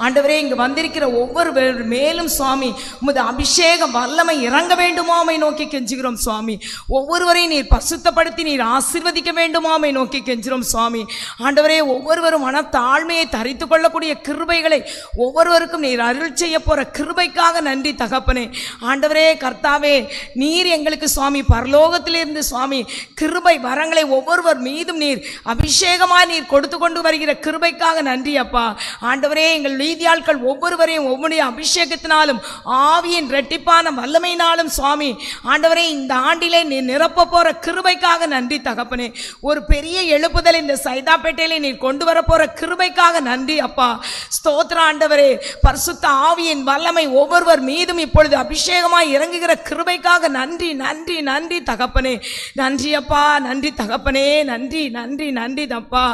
ஆண்டவரே இங்கு வந்திருக்கிற ஒவ்வொரு மேலும் சுவாமி உமது அபிஷேக வல்லமை இறங்க வேண்டுமாமை நோக்கி கெஞ்சுகிறோம் சுவாமி. ஒவ்வொருவரையும் நீர் பரிசுத்தப்படுத்தி நீர் ஆசீர்வதிக்க வேண்டுமாமை நோக்கி கெஞ்சுகிறோம் சுவாமி. ஆண்டவரே, ஒவ்வொருவரும் மனத்தாழ்மையை தரித்து கொள்ளக்கூடிய கிருபைகளை ஒவ்வொருவருக்கும் நீர் அருள் செய்ய போற கிருபைக்காக நன்றி தகப்பனே. ஆண்டவரே கர்த்தாவே, நீர் எங்களுக்கு சுவாமி பரலோகத்திலிருந்து சுவாமி கிருபை வரங்களை ஒவ்வொருவர் மீதும் நீர் அபிஷேகமாக நீர் கொடுத்து கொண்டு வருகிற கிருபைக்காக நன்றி அப்பா. ஆண்டவரே, எங்கள் நீதியாட்கள் ஒவ்வொருவரையும் ஒவ்வொரு அபிஷேகத்தினாலும் ஆவியின் இரட்டிப்பான வல்லமையினாலும் சுவாமி ஆண்டவரே இந்த ஆண்டிலே நீர் நிரப்ப போற கிருபைக்காக நன்றி தகப்பனே. ஒரு பெரிய எழுப்புதல் இந்த சைதாப்பேட்டையிலே நீர் கொண்டு வர போற கிருபைக்காக நன்றி அப்பா. ஸ்தோத்திர ஆண்டவரே, பரிசுத்த ஆவியின் வல்லமை ஒவ்வொருவர் மீதும் இப்பொழுது அபிஷேகமாய் இறங்குகிற கிருபைக்காக நன்றி நன்றி நன்றி தகப்பனே. நன்றி அப்பா, நன்றி தகப்பனே, நன்றி நன்றி நன்றி தப்பா.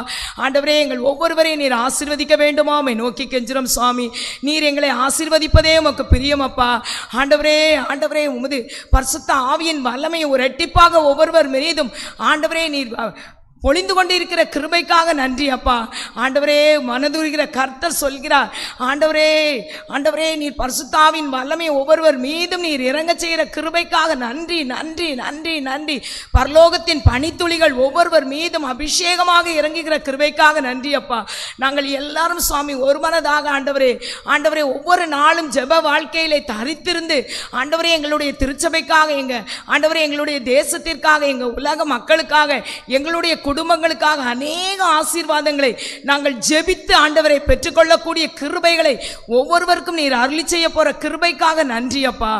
ஆண்டவரே, எங்கள் ஒவ்வொருவரையும் நீர் ஆசீர்வதிக்க வேண்டுமா உம்மை நோக்கி கெஞ்சுறோம் சுவாமி. நீர் எங்களை ஆசீர்வதிப்பதே உமக்கு பிரியம் அப்பா. ஆண்டவரே, ஆண்டவரே, உமது பரிசுத்த ஆவியின் வல்லமை ஒரு இரட்டிப்பாக ஒவ்வொருவர் மீதும் ஆண்டவரே நீர் பொழிந்து கொண்டிருக்கிற கிருபைக்காக நன்றி அப்பா. ஆண்டவரே, மனதுருகிற கர்த்தர் சொல்கிறார் ஆண்டவரே, ஆண்டவரே நீர் பரிசுத்தாவின் வல்லமை ஒவ்வொருவர் மீதும் நீர் இறங்க செய்கிற கிருபைக்காக நன்றி நன்றி நன்றி நன்றி. பரலோகத்தின் பனித்துளிகள் ஒவ்வொருவர் மீதும் அபிஷேகமாக இறங்குகிற கிருபைக்காக நன்றி அப்பா. நாங்கள் எல்லாரும் சுவாமி ஒரு மனதாக ஆண்டவரே ஆண்டவரே ஒவ்வொரு நாளும் ஜெப வாழ்க்கையிலே தரித்திருந்து ஆண்டவரே எங்களுடைய திருச்சபைக்காக ஆண்டவரே எங்களுடைய தேசத்திற்காக எங்கள் உலக மக்களுக்காக எங்களுடைய குடும்பங்களுக்காக அநேக ஆசீர்வாதங்களை நாங்கள் ஜெபித்து ஆண்டவரை பெற்றுக்கொள்ளக்கூடிய கிருபைகளை ஒவ்வொருவருக்கும் நீர் அருளி செய்ய போற கிருபைக்காக நன்றி அப்பா.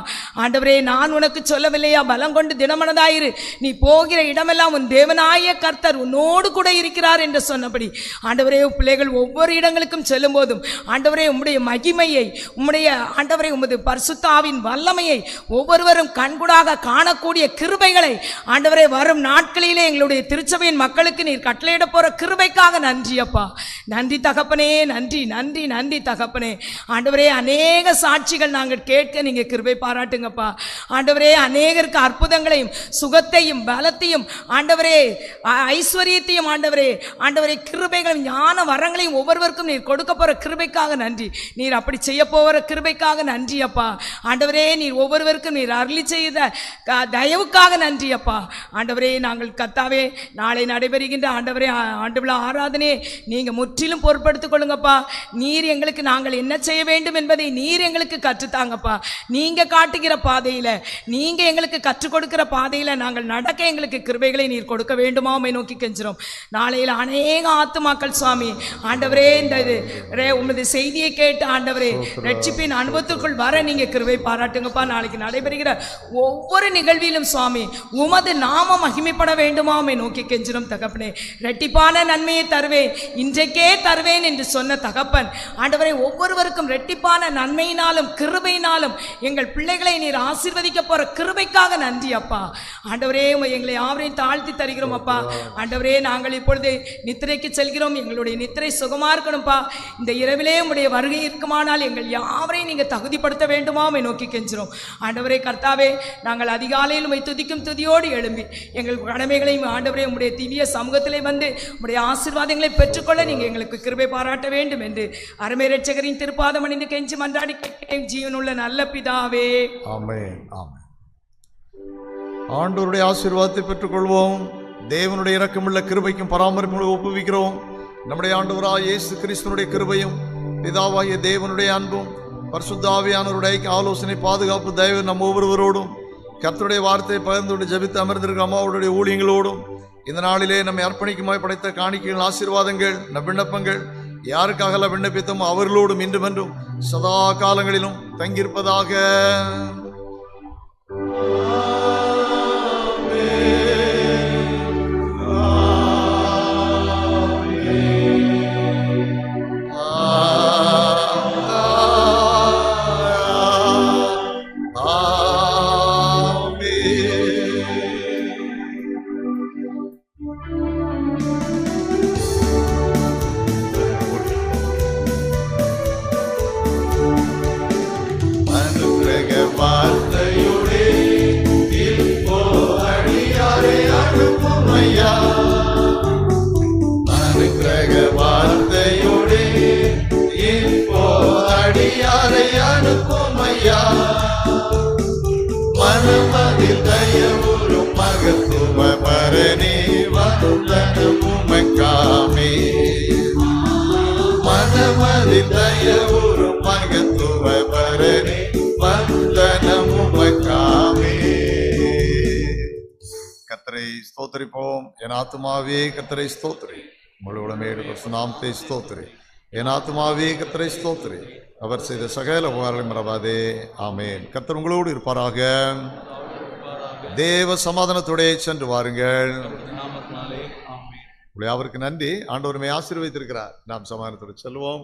ஆண்டவரே, நான் உனக்கு சொல்லவில்லையா, பலம் கொண்டு திடமனதாயிரு, நீ போகிற இடமெல்லாம் உன் தேவனாய கர்த்தர் உன்னோடு கூட இருக்கிறார் என்று சொன்னபடி ஆண்டவரே பிள்ளைகள் ஒவ்வொரு இடங்களுக்கும் செல்லும் போதும் ஆண்டவரே உம்முடைய மகிமையை உம்முடைய ஆண்டவரே உமது பரிசுத்தாவின் வல்லமையை ஒவ்வொருவரும் கண்கூடாக காணக்கூடிய கிருபைகளை ஆண்டவரே வரும் நாட்களிலே எங்களுடைய திருச்சபையின் மக்களுக்கு நீர் கட்டளையிட போற கிருபைக்காக நன்றி அப்பா. நன்றி தகப்பனே, நன்றி நன்றி நன்றி தகப்பனே. ஆண்டவரே, அநேக சாட்சிகள் நாங்கள் கேட்க நீங்க கிருபை பாராட்டுங்கப்பா. ஆண்டவரே, அநேகருக்கு அற்புதங்களையும் சுகத்தையும் பலத்தையும் ஆண்டவரே ஐஸ்வர்யத்தையும் ஆண்டவரே ஆண்டவரே கிருபைகளையும் ஞான வரங்களையும் ஒவ்வொருவருக்கும் நீர் கொடுக்க போற கிருபைக்காக நன்றி. நீர் அப்படி செய்ய போகிற கிருபைக்காக நன்றி அப்பா. ஆண்டவரே, நீர் ஒவ்வொருவருக்கும் நீர் அருளி செய்த தயவுக்காக நன்றி அப்பா. ஆண்டவரே, நாங்கள் கர்த்தாவே நாளை நடைபெறுகின்ற ஆண்டவரே ஆண்டு விழா ஆராதனையை நீங்க முற்றிலும் பொறுப்படுத்திக் கொள்ளுங்கப்பா. நீர் எங்களுக்கு நாங்கள் என்ன செய்ய வேண்டும் என்பதை நீர் எங்களுக்கு கற்றுத்தாங்கப்பா. நீங்க காட்டுகிற பாதையில நீங்க எங்களுக்கு கற்றுக் கொடுக்கிற பாதையில நாங்கள் நடக்க எங்களுக்கு கிருபைகளை நீர் கொடுக்க வேண்டுமா உம்மை நோக்கி கெஞ்சுறோம். நாளையில் அநேக ஆத்துமாக்கள் சுவாமி ஆண்டவரே இந்த உமது செய்தியை கேட்டு ஆண்டவரே ரட்சிப்பின் அனுபவத்திற்குள் வர நீங்க கிருபை பாராட்டுங்கப்பா. நாளைக்கு நடைபெறுகிற ஒவ்வொரு நிகழ்விலும் சுவாமி உமது நாமம் மகிமைப்பட வேண்டுமா உம்மை நோக்கி கெஞ்சுறோம் தகப்பனே. ரெட்டிப்பான நன்மையை தருவேன், இன்றைக்கே தருவேன் என்று சொன்ன தகப்பன் ஆண்டவரை ஒவ்வொருவருக்கும் ரெட்டிப்பான நன்மையினாலும் கிருபையினாலும் எங்கள் பிள்ளைகளை நீர் ஆசீர்வதிக்க போற கிருபைக்காக நன்றி அப்பா. ஆண்டவரே, எங்களை யாவரையும் தாழ்த்தி தருகிறோம் அப்பா. ஆண்டவரே, நாங்கள் இப்பொழுது நித்திரைக்கு செல்கிறோம், எங்களுடைய நித்திரை சுகமா இருக்கணும்ப்பா. இந்த இரவிலே உடைய வருகை இருக்குமானால் எங்கள் யாவரையும் நீங்க தகுதிப்படுத்த வேண்டுமா உம்மை நோக்கி கெஞ்சுறோம். ஆண்டவரே கர்த்தாவே, நாங்கள் அதிகாலையில் உம்மை துதிக்கும் துதியோடு எழும்பி எங்கள் கடமைகளையும் ஆண்டவரே உம்முடைய திவ்ய சமூகத்திலே வந்து உம்முடைய ஆசீர்வாதங்களை பெற்றுக்கொள்ள நீங்க எங்களுக்கு கிருபை பாராட்ட வேண்டும் என்று அருமை இரட்சகரின் திருப்பாதம் அணிந்து கெஞ்சி மன்றாடி ஜீவனுள்ள நல்ல பிதாவே,
ஆமென் ஆமென். ஆண்டவருடைய ஆசீர்வாதத்தை பெற்றுக்கொள்வோம். தேவனுடைய இரக்கமுள்ள கிருபைக்கும் பராமரிப்புகளை ஒப்புவிக்கிறோம். நம்முடைய ஆண்டவராகிய இயேசு கிறிஸ்துவினுடைய கிருபையும் பிதாவாகிய தேவனுடைய அன்பும் பரிசுத்த ஆவியானவருடைய ஆலோசனை பாதுகாப்பு தயவு நம்ம ஒவ்வொருவரோடும் கர்த்தருடைய வார்த்தையை பகிர்ந்து ஜெபித்து அமர்ந்திருக்கிற அம்மாவுடைய ஊழியங்களோடும் இந்த நாளிலே நம்மை அர்ப்பணிக்குமாய் படைத்த காணிக்கைகள் ஆசீர்வாதங்கள் நம் விண்ணப்பங்கள் யாருக்காக விண்ணப்பித்தோமோ அவர்களோடும் இன்றும் என்றும் சதா காலங்களிலும் தங்கியிருப்பதாக. மனமதில் தயவுறும் மகத்துவ பரணி வந்தனம் உமக்காமே. மனமதில் தயவுறும் மகத்துவ பரணி வந்தனம் உமக்காமே. கர்த்தரை ஸ்தோத்திரிப்போம். என் ஆத்துமாவே கர்த்தரை ஸ்தோத்திரி. முழு உலகமே நாமத்தை ஸ்தோத்திரி. என் ஆத்துமாவே கர்த்தரை ஸ்தோத்திரி. அவர் செய்த சகல உபகாரங்களை மறவாதே. ஆமேன். கர்த்தர் உங்களோடு இருப்பாராக. தேவ சமாதானத்தோடே சென்று வாருங்கள். அவருக்கு நன்றி. ஆண்டவர் நம்மை ஆசீர்வதித்திருக்கிறார். நாம் சமாதானத்தோடு செல்வோம்.